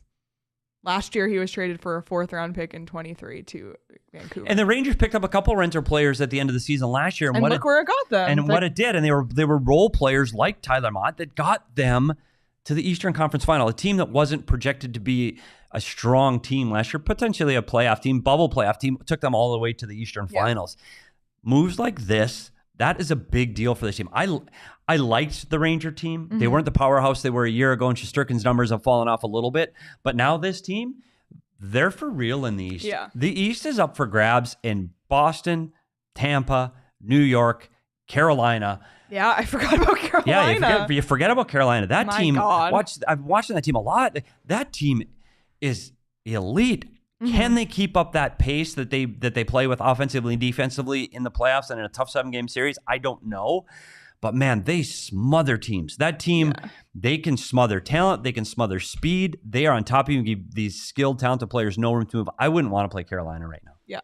Last year, he was traded for a 4th-round pick in 23 to Vancouver. And the Rangers picked up a couple rental players at the end of the season last year. And look where it got them. And what it did. And they were role players like Tyler Mott that got them to the Eastern Conference Final. A team that wasn't projected to be a strong team last year, potentially a playoff team, bubble playoff team, took them all the way to the Eastern Finals. Moves like this, that is a big deal for this team. I liked the Ranger team. Mm-hmm. They weren't the powerhouse they were a year ago, and Shesterkin's numbers have fallen off a little bit. But now this team, they're for real in the East. Yeah. The East is up for grabs in Boston, Tampa, New York, Carolina. Yeah, I forgot about Carolina. Yeah, you forget about Carolina. That My team, God. I'm watching that team a lot. That team is elite. Mm-hmm. Can they keep up that pace that they play with offensively and defensively in the playoffs and in a tough 7-game series? I don't know. But man, they smother teams. That team, they can smother talent. They can smother speed. They are on top of you and give these skilled, talented players no room to move. I wouldn't want to play Carolina right now. Yeah.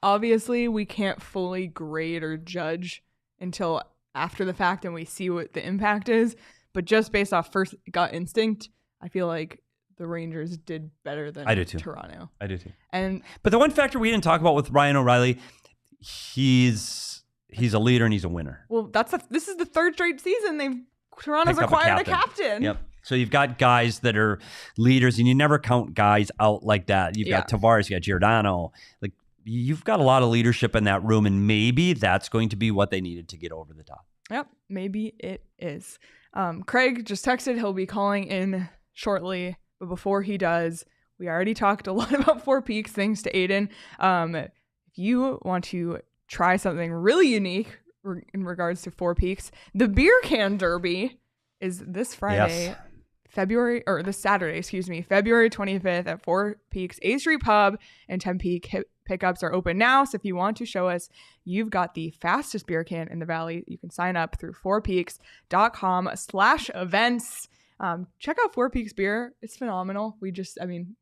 Obviously, we can't fully grade or judge until after the fact and we see what the impact is. But just based off first gut instinct, I feel like the Rangers did better than Toronto. I do too. But the one factor we didn't talk about with Ryan O'Reilly, he's a leader and he's a winner. Well, this is the 3rd straight season Toronto's acquired a captain. Yep. So you've got guys that are leaders, and you never count guys out like that. You've got Tavares, you got Giordano. Like, you've got a lot of leadership in that room, and maybe that's going to be what they needed to get over the top. Yep, maybe it is. Craig just texted he'll be calling in shortly, but before he does, we already talked a lot about Four Peaks, thanks to Aiden. If you want to try something really unique in regards to Four Peaks, the Beer Can Derby is this Friday, February 25th at Four Peaks 8th Street Pub and Tempe. Pickups are open now, so if you want to show us you've got the fastest beer can in the valley, you can sign up through fourpeaks.com/events. Check out Four Peaks beer. It's phenomenal. We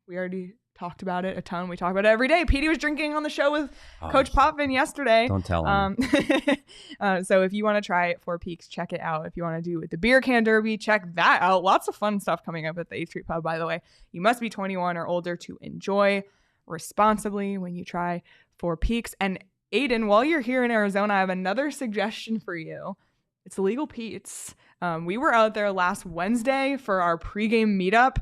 already talked about it a ton. We talk about it every day. Petey was drinking on the show with Coach Potvin yesterday. Don't tell him. So if you want to try Four Peaks, check it out. If you want to do the Beer Can Derby, check that out. Lots of fun stuff coming up at the 8th Street Pub, by the way. You must be 21 or older to enjoy responsibly when you try Four Peaks. And Aiden, while you're here in Arizona, I have another suggestion for you. It's Illegal Pete's. We were out there last Wednesday for our pregame meetup.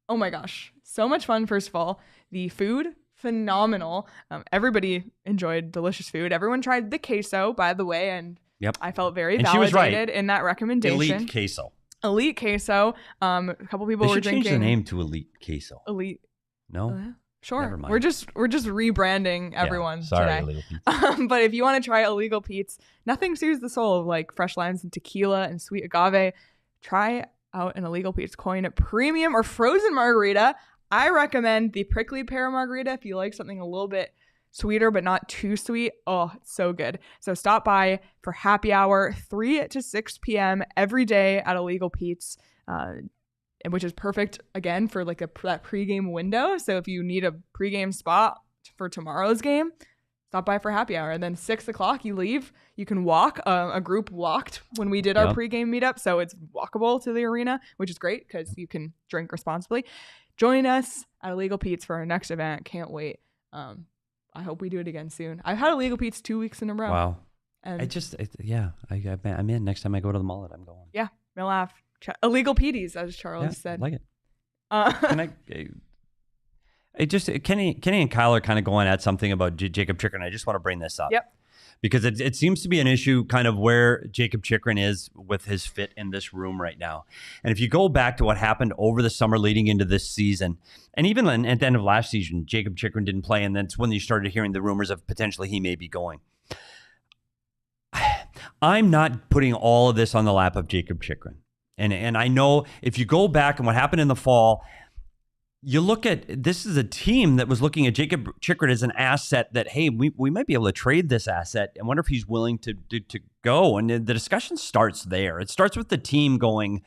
Oh my gosh, so much fun. First of all, the food, phenomenal. Everybody enjoyed delicious food. Everyone tried the queso, by the way, and I felt very validated in that recommendation. Elite queso. Elite queso. A couple people were drinking. Change the name to Elite queso. Elite. No. Sure. Never mind. We're just rebranding everyone sorry, today. Illegal Pete's. But if you want to try Illegal Pete's, nothing soothes the soul of like fresh limes and tequila and sweet agave. Try out an Illegal Pete's Coin premium or frozen margarita. I recommend the prickly pear margarita if you like something a little bit sweeter but not too sweet. Oh, it's so good. So stop by for happy hour 3 to 6 p.m. every day at Illegal Pete's. Which is perfect, again, for like that pregame window. So if you need a pregame spot for tomorrow's game, stop by for happy hour. And then 6 o'clock, you leave. You can walk. A group walked when we did our pregame meetup. So it's walkable to the arena, which is great because you can drink responsibly. Join us at Illegal Pete's for our next event. Can't wait. I hope we do it again soon. I've had Illegal Pete's 2 weeks in a row. Wow. And I'm in. Next time I go to the mullet, I'm going. Yeah, we'll have Illegal Petey's, as Charles said. I like it. Kenny and Kyle are kind of going at something about Jakob Chychrun. I just want to bring this up. Yep. Because it seems to be an issue kind of where Jakob Chychrun is with his fit in this room right now. And if you go back to what happened over the summer leading into this season, and even at the end of last season, Jakob Chychrun didn't play, and that's when you started hearing the rumors of potentially he may be going. I'm not putting all of this on the lap of Jakob Chychrun. And I know if you go back and what happened in the fall, you look at, this is a team that was looking at Jakob Chychrun as an asset that, hey, we might be able to trade this asset. I wonder if he's willing to go. And the discussion starts there. It starts with the team going,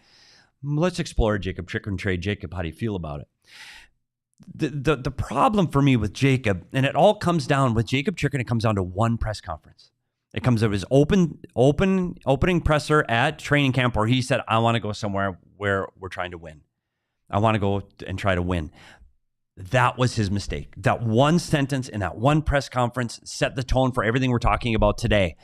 let's explore a Jakob Chychrun trade. Jacob, how do you feel about it? The problem for me with Jacob, and it all comes down with Jakob Chychrun, it comes down to one press conference. It comes to his opening presser at training camp where he said, I want to go somewhere where we're trying to win. I want to go and try to win. That was his mistake. That one sentence in that one press conference set the tone for everything we're talking about today.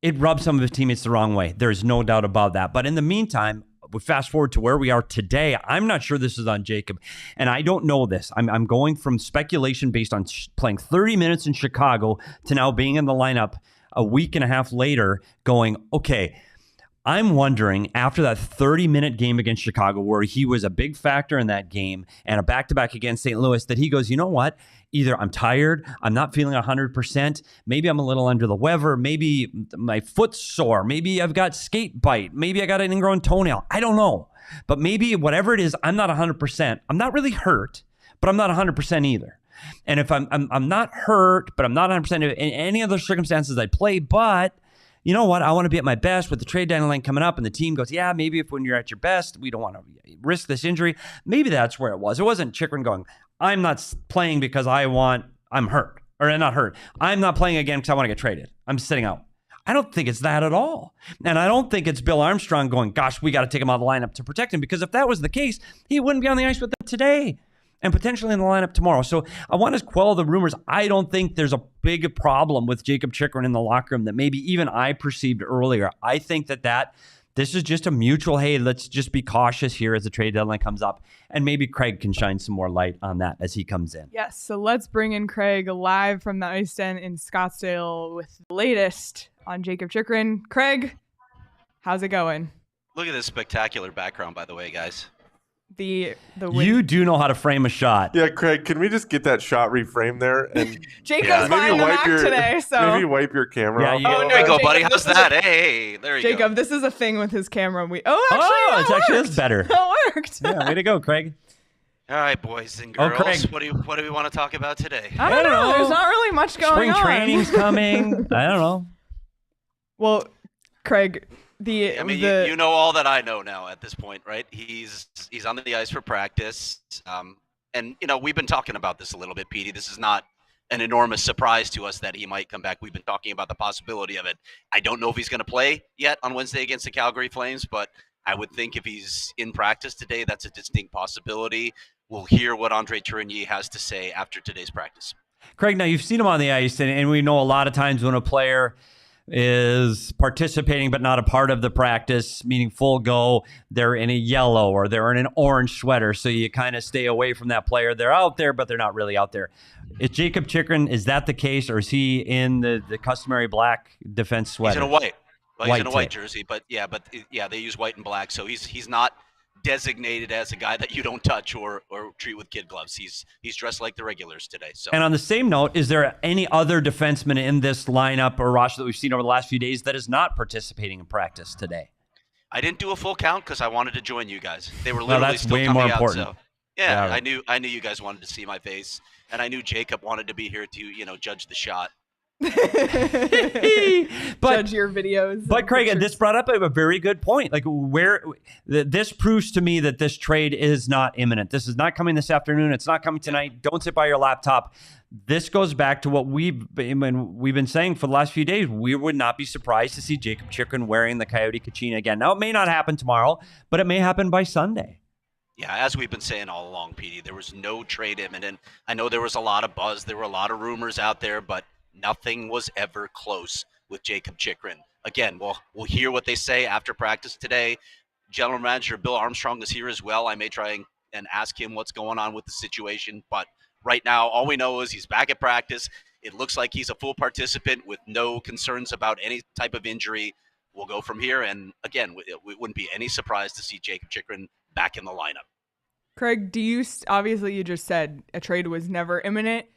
It rubbed some of his teammates the wrong way. There's no doubt about that. But in the meantime, we fast forward to where we are today. I'm not sure this is on Jacob, and I don't know this. I'm going from speculation based on playing 30 minutes in Chicago to now being in the lineup a week and a half later going, okay, I'm wondering after that 30-minute game against Chicago where he was a big factor in that game and a back-to-back against St. Louis that he goes, you know what? Either I'm tired, I'm not feeling 100%, maybe I'm a little under the weather, maybe my foot's sore, maybe I've got skate bite, maybe I got an ingrown toenail. I don't know. But maybe whatever it is, I'm not 100%. I'm not really hurt, but I'm not 100% either. And if I'm not hurt, but I'm not 100% in any other circumstances I'd play, but you know what? I want to be at my best with the trade deadline coming up, and the team goes, yeah, maybe if when you're at your best, we don't want to risk this injury. Maybe that's where it was. It wasn't Chychrun going, I'm not playing because I'm hurt, or not hurt. I'm not playing again because I want to get traded. I'm sitting out. I don't think it's that at all. And I don't think it's Bill Armstrong going, gosh, we got to take him out of the lineup to protect him, because if that was the case, he wouldn't be on the ice with them today and potentially in the lineup tomorrow. So I want to quell the rumors. I don't think there's a big problem with Jakob Chychrun in the locker room that maybe even I perceived earlier. I think that this is just a mutual, hey, let's just be cautious here as the trade deadline comes up. And maybe Craig can shine some more light on that as he comes in. Yes, so let's bring in Craig live from the Ice Den in Scottsdale with the latest on Jakob Chychrun. Craig, how's it going? Look at this spectacular background, by the way, guys. The you do know how to frame a shot. Yeah, Craig, can we just get that shot reframed there? And Jacob's buying a Mac today, so maybe wipe your camera off. There you go, buddy. How's that? Hey, there you go. Jacob, this is a thing with his camera. It's better. That worked. Yeah, way to go, Craig. All right, boys and girls. What do we want to talk about today? I don't know. There's not really much going on. Spring training's coming. I don't know. Well, Craig, you know all that I know now at this point, right? He's on the ice for practice, and we've been talking about this a little bit, Petey. This is not an enormous surprise to us that he might come back. We've been talking about the possibility of it. I don't know if he's going to play yet on Wednesday against the Calgary Flames, but I would think if he's in practice today, that's a distinct possibility. We'll hear what Andre Tourigny has to say after today's practice. Craig, now you've seen him on the ice, and we know a lot of times when a player is participating but not a part of the practice, meaning full go, they're in a yellow or they're in an orange sweater, so you kind of stay away from that player. They're out there, but they're not really out there. Is Jakob Chychrun, is that the case, or is he in the customary black defense sweater? He's in a white. Well, he's in a white jersey, but they use white and black, so he's not designated as a guy that you don't touch or treat with kid gloves. He's dressed like the regulars today. So. And on the same note, is there any other defenseman in this lineup or roster that we've seen over the last few days that is not participating in practice today? I didn't do a full count because I wanted to join you guys. They were literally still way coming more out. Important. So yeah, I knew you guys wanted to see my face, and I knew Jacob wanted to be here to judge the shot. Judge your videos. But Craig, this brought up a very good point. Like this proves to me that this trade is not imminent. This is not coming this afternoon. It's not coming tonight. Don't sit by your laptop. This goes back to what we've been saying for the last few days. We would not be surprised to see Jakob Chychrun wearing the Coyote Kachina again. Now, it may not happen tomorrow, but it may happen by Sunday. Yeah, as we've been saying all along, Petey, there was no trade imminent. I know there was a lot of buzz. There were a lot of rumors out there, but nothing was ever close with Jakob Chychrun. Again, we'll hear what they say after practice today. General Manager Bill Armstrong is here as well. I may try and ask him what's going on with the situation. But right now, all we know is he's back at practice. It looks like he's a full participant with no concerns about any type of injury. We'll go from here. And again, it wouldn't be any surprise to see Jakob Chychrun back in the lineup. Craig, obviously you just said a trade was never imminent.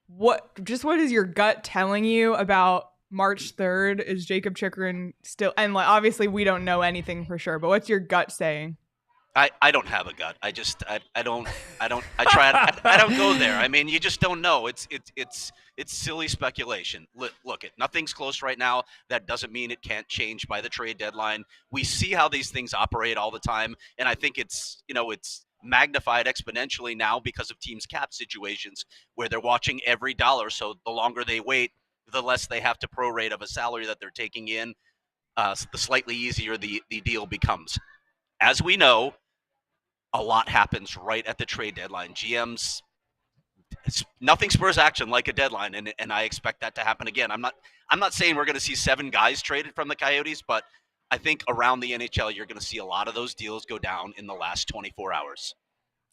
What is your gut telling you about March 3rd, is Jakob Chychrun still, and like, obviously we don't know anything for sure, but what's your gut saying? I don't have a gut. I don't go there. I mean, you just don't know. It's silly speculation. Look, nothing's close right now. That doesn't mean it can't change by the trade deadline. We see how these things operate all the time, and I think it's magnified exponentially now because of teams' cap situations where they're watching every dollar. So the longer they wait, the less they have to prorate of a salary that they're taking in. The slightly easier the deal becomes. As we know, a lot happens right at the trade deadline. GMs, nothing spurs action like a deadline, and I expect that to happen again. I'm not saying we're going to see 7 guys traded from the Coyotes, but I think around the NHL you're going to see a lot of those deals go down in the last 24 hours.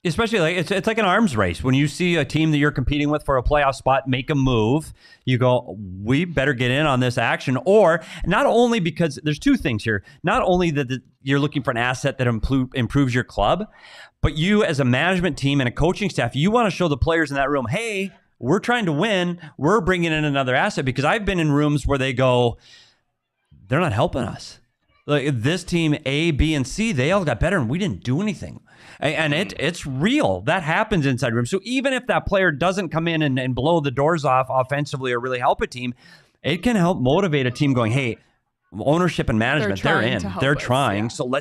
Especially like it's like an arms race. When you see a team that you're competing with for a playoff spot make a move, you go, we better get in on this action. Or not only because there's 2 things here. Not only that you're looking for an asset that improves your club, but you as a management team and a coaching staff, you want to show the players in that room, hey, we're trying to win. We're bringing in another asset. Because I've been in rooms where they go, they're not helping us. Like this team A, B, and C, they all got better and we didn't do anything. And it's real. That happens inside rooms. So even if that player doesn't come in and blow the doors off offensively or really help a team, it can help motivate a team going, hey, ownership and management, they're in. They're trying. Yeah. So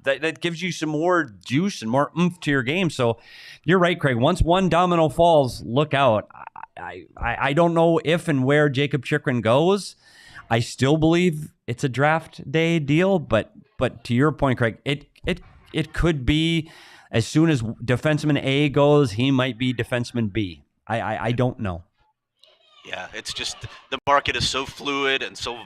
that gives you some more juice and more oomph to your game. So you're right, Craig. Once one domino falls, look out. I don't know if and where Jakob Chychrun goes. I still believe it's a draft day deal, but to your point, Craig, it could be as soon as defenseman A goes, he might be defenseman B. I don't know. Yeah, it's just the market is so fluid and so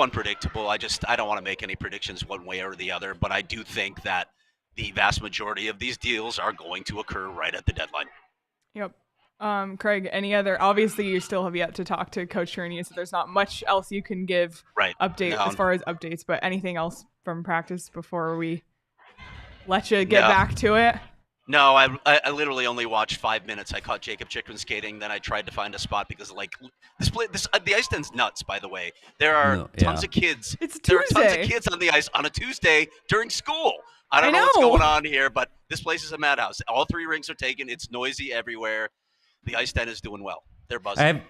unpredictable. I don't want to make any predictions one way or the other, but I do think that the vast majority of these deals are going to occur right at the deadline. Yep. Craig, any other, obviously you still have yet to talk to Coach Tierney, so there's not much else you can give as far as updates, but anything else from practice before we let you get back to it? No, I literally only watched 5 minutes. I caught Jakob Chychrun skating, then I tried to find a spot because the ice den's nuts, by the way. There are tons of kids. It's Tuesday. There are tons of kids on the ice on a Tuesday during school. I don't know what's going on here, but this place is a madhouse. All 3 rinks are taken. It's noisy everywhere. The ice den is doing well. They're buzzing.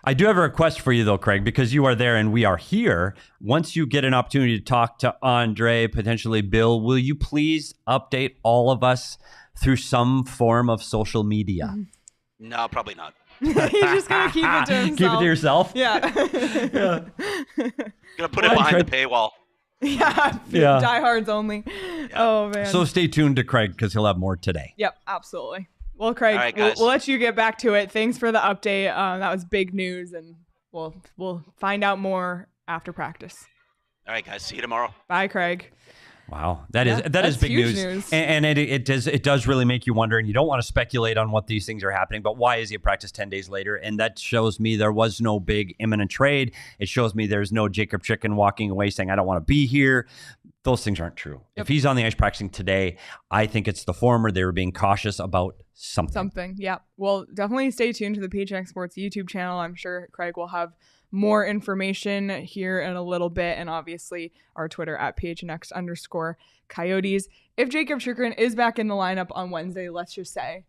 I do have a request for you, though, Craig, because you are there and we are here. Once you get an opportunity to talk to Andre, potentially Bill, will you please update all of us through some form of social media? No, probably not. He's just going to keep it to himself. Keep it to yourself? Yeah. Gonna put it behind the paywall. Yeah. Diehards only. Yeah. Oh, man. So stay tuned to Craig because he'll have more today. Yep, absolutely. Well, Craig, right, we'll let you get back to it. Thanks for the update. That was big news, and we'll find out more after practice. All right, guys. See you tomorrow. Bye, Craig. Wow, that is big news. And it does really make you wonder. And you don't want to speculate on what these things are happening, but why is he at practice 10 days later? And that shows me there was no big imminent trade. It shows me there's no Jakob Chychrun walking away saying I don't want to be here. Those things aren't true. Yep. If he's on the ice practicing today, I think it's the former. They were being cautious about something. Yeah. Well, definitely stay tuned to the PHNX Sports YouTube channel. I'm sure Craig will have more information here in a little bit, and obviously our Twitter at PHNX_Coyotes. If Jakob Chychrun is back in the lineup on Wednesday, let's just say,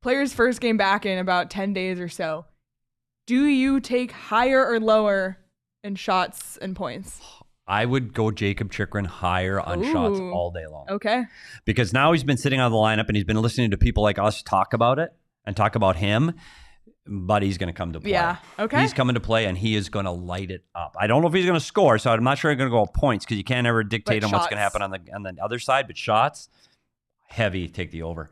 player's first game back in about 10 days or so, do you take higher or lower in shots and points? I would go Jakob Chychrun higher on shots all day long. Okay. Because now he's been sitting on the lineup and he's been listening to people like us talk about it and talk about him. But he's going to come to play. Yeah, okay. He's coming to play, and he is going to light it up. I don't know if he's going to score, so I'm not sure he's going to go points because you can't ever dictate on what's going to happen on the other side. But shots, heavy, take the over.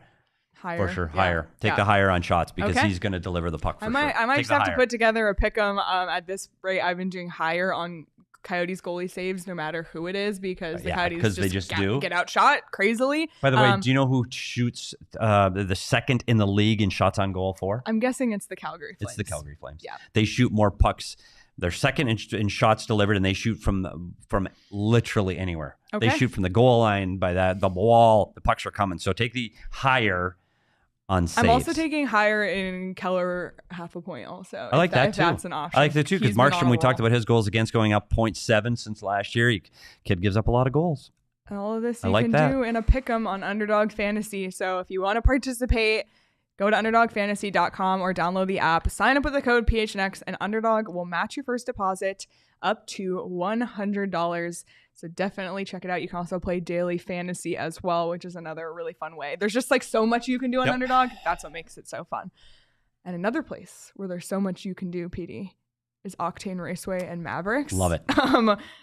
Higher. For sure, higher. Take the higher on shots because he's going to deliver the puck for sure. I might just have to put together a pick'em. At this rate, I've been doing higher on Coyotes goalie saves no matter who it is because the Coyotes just get outshot crazily. By the way, do you know who shoots the second in the league in shots on goal for? I'm guessing it's the Calgary Flames. It's the Calgary Flames. Yeah. They shoot more pucks. They're second in shots delivered, and they shoot from literally anywhere. Okay. They shoot from the goal line by the wall. The pucks are coming. So take the higher unsafe. I'm also taking higher in Keller 0.5 point also. I like that too. That's an option. I like that too because Markstrom, we talked about his goals against going up 0.7 since last year. Kid gives up a lot of goals. And all of this you can do in a pick'em on Underdog Fantasy. So if you want to participate, go to underdogfantasy.com or download the app. Sign up with the code PHNX, and Underdog will match your first deposit up to $100. So definitely check it out. You can also play daily fantasy as well, which is another really fun way. There's just like so much you can do on Underdog. That's what makes it so fun. And another place where there's so much you can do, PD, is Octane Raceway and Mavericks. Love it.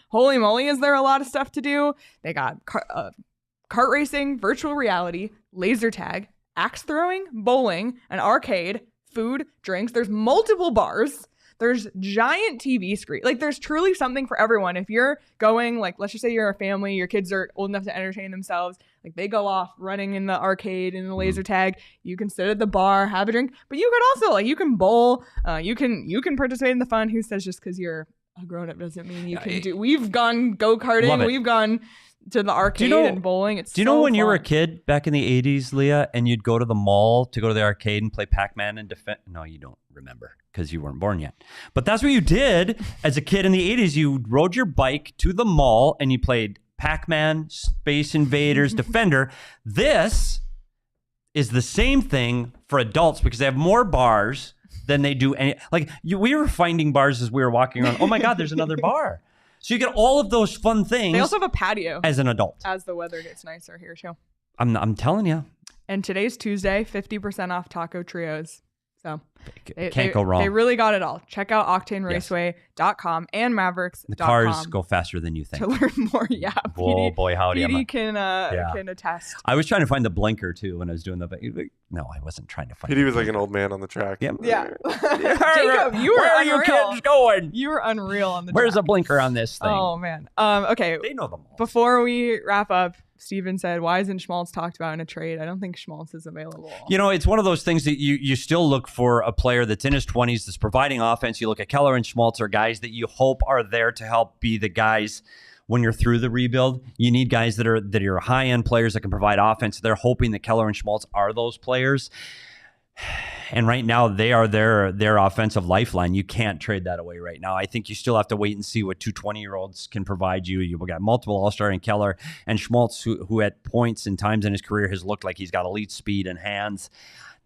Holy moly, is there a lot of stuff to do? They got kart racing, virtual reality, laser tag, axe throwing, bowling, an arcade, food, drinks. There's multiple bars. There's giant TV screen. Like, there's truly something for everyone. If you're going, like, let's just say you're a family, your kids are old enough to entertain themselves. Like, they go off running in the arcade, in the laser tag. You can sit at the bar, have a drink. But you could also, like, you can bowl. You can participate in the fun. Who says just because you're a grown-up doesn't mean you can do. We've gone go-karting. We've gone to the arcade and bowling. Do you know when you were a kid back in the 80s, Leah, and you'd go to the mall to go to the arcade and play Pac-Man and defend? No, you don't remember because you weren't born yet. But that's what you did as a kid in the 80s. You rode your bike to the mall and you played Pac-Man, Space Invaders, Defender. This is the same thing for adults because they have more bars than they do any. Like, we were finding bars as we were walking around. Oh my God, there's another bar. So you get all of those fun things. They also have a patio as an adult. As the weather gets nicer here too. I'm telling you. And today's Tuesday, 50% off taco trios. So can't go wrong. They really got it all. Check out octaneraceway.com and Mavericks.com. The cars go faster than you think. To learn more. Yeah. Oh boy, howdy. PD can attest. I was trying to find the blinker too when I was doing the. No, I wasn't trying to find. PD was like an old man on the track. Yeah. Jacob, you were Where unreal. are you kids going? You were unreal on the Where's track. a blinker on this thing? Oh man. Okay. They know them all. Before we wrap up, Steven said, why isn't Schmaltz talked about in a trade? I don't think Schmaltz is available. You know, it's one of those things that you still look for a player that's in his 20s that's providing offense. You look at Keller and Schmaltz are guys that you hope are there to help be the guys when you're through the rebuild. You need guys that are high-end players that can provide offense. They're hoping that Keller and Schmaltz are those players. And right now, they are their offensive lifeline. You can't trade that away right now. I think you still have to wait and see what two 20-year-olds can provide you. You've got multiple All-Star in Keller and Schmaltz, who at points and times in his career has looked like he's got elite speed and hands.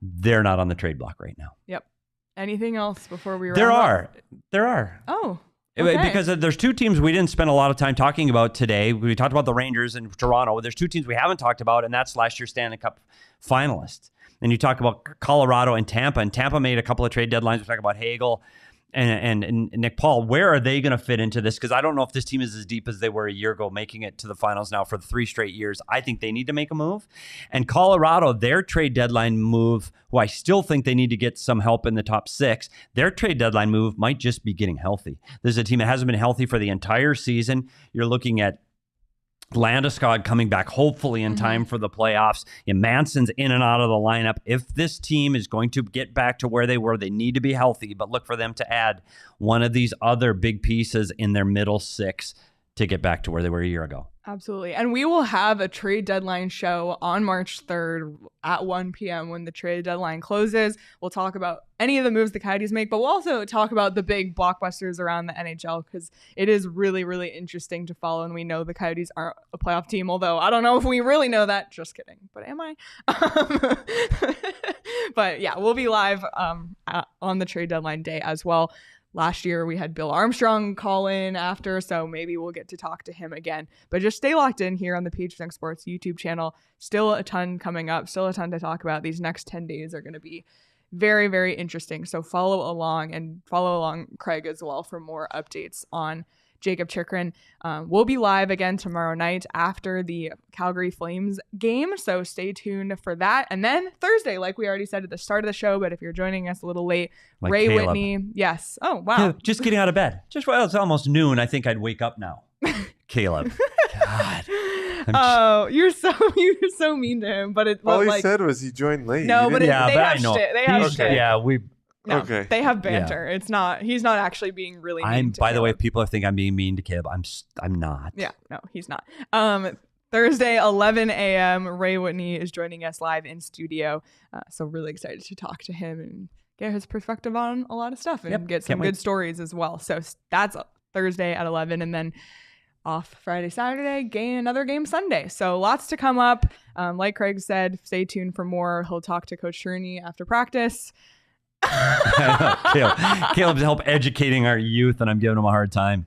They're not on the trade block right now. Yep. Anything else before we wrap up? There are. Oh. Okay. Because there's two teams we didn't spend a lot of time talking about today. We talked about the Rangers and Toronto. There's two teams we haven't talked about, and that's last year's Stanley Cup finalists. And you talk about Colorado and Tampa made a couple of trade deadlines. We talk about Hagel and Nick Paul. Where are they going to fit into this? Because I don't know if this team is as deep as they were a year ago, making it to the finals now for 3 straight years. I think they need to make a move. And Colorado, their trade deadline move, who I still think they need to get some help in the top 6, their trade deadline move might just be getting healthy. This is a team that hasn't been healthy for the entire season. You're looking at Landeskog coming back hopefully in time for the playoffs. And Manson's in and out of the lineup. If this team is going to get back to where they were, they need to be healthy, but look for them to add one of these other big pieces in their middle 6 to get back to where they were a year ago. Absolutely. And we will have a trade deadline show on March 3rd at 1 p.m. when the trade deadline closes. We'll talk about any of the moves the Coyotes make, but we'll also talk about the big blockbusters around the NHL because it is really, really interesting to follow. And we know the Coyotes aren't a playoff team, although I don't know if we really know that. Just kidding. But am I? But yeah, we'll be live on the trade deadline day as well. Last year, we had Bill Armstrong call in after, so maybe we'll get to talk to him again. But just stay locked in here on the PHNX Sports YouTube channel. Still a ton coming up, still a ton to talk about. These next 10 days are going to be very, very interesting. So follow along Craig as well for more updates on Jakob Chychrun. We'll be live again tomorrow night after the Calgary Flames game, so stay tuned for that. And then Thursday, like we already said at the start of the show, but if you're joining us a little late, like Ray Caleb. Whitney. Yes. Oh, wow. Yeah, just getting out of bed. It's almost noon. I think I'd wake up now. Caleb. God. You're so mean to him. But all he said was he joined late. No, but they have shit. They have shit. Yeah, No, okay. They have banter. Yeah. He's not actually being really mean to by the Caleb. way, people are thinking I'm being mean to Caleb. I'm not. Yeah, no, he's not. Thursday, 11 a.m. Ray Whitney is joining us live in studio. So really excited to talk to him and get his perspective on a lot of stuff and get some good stories as well. So that's Thursday at 11, and then off Friday, Saturday, another game Sunday. So lots to come up. Like Craig said, stay tuned for more. He'll talk to Coach Cherney after practice. Caleb's help educating our youth, and I'm giving him a hard time.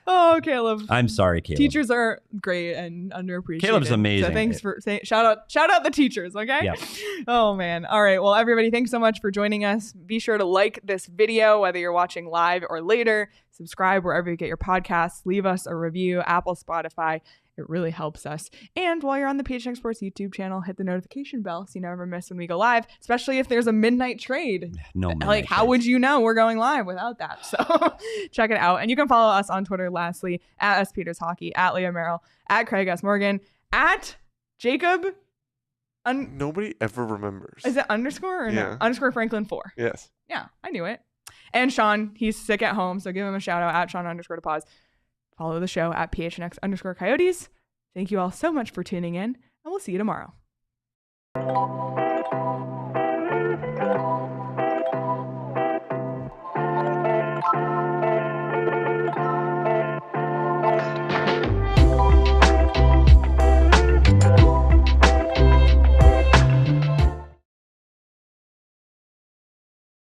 Oh, Caleb. I'm sorry, Caleb. Teachers are great and underappreciated. Caleb's amazing. So thanks for saying, shout out the teachers, okay? Yeah. Oh, man. All right. Well, everybody, thanks so much for joining us. Be sure to like this video, whether you're watching live or later. Subscribe wherever you get your podcasts. Leave us a review, Apple, Spotify. It really helps us. And while you're on the PHNX Sports YouTube channel, hit the notification bell so you never miss when we go live, especially if there's a midnight trade. No midnight Like, how would you know we're going live without that? So check it out. And you can follow us on Twitter, lastly, at SPetersHockey, at Leah Merrill, at Craig S. Morgan, at Jacob. Nobody ever remembers. Is it underscore or no? Underscore Franklin 4. Yes. Yeah, I knew it. And Sean, he's sick at home, so give him a shout out at Sean_to_pause. Follow the show at PHNX_Coyotes. Thank you all so much for tuning in, and we'll see you tomorrow.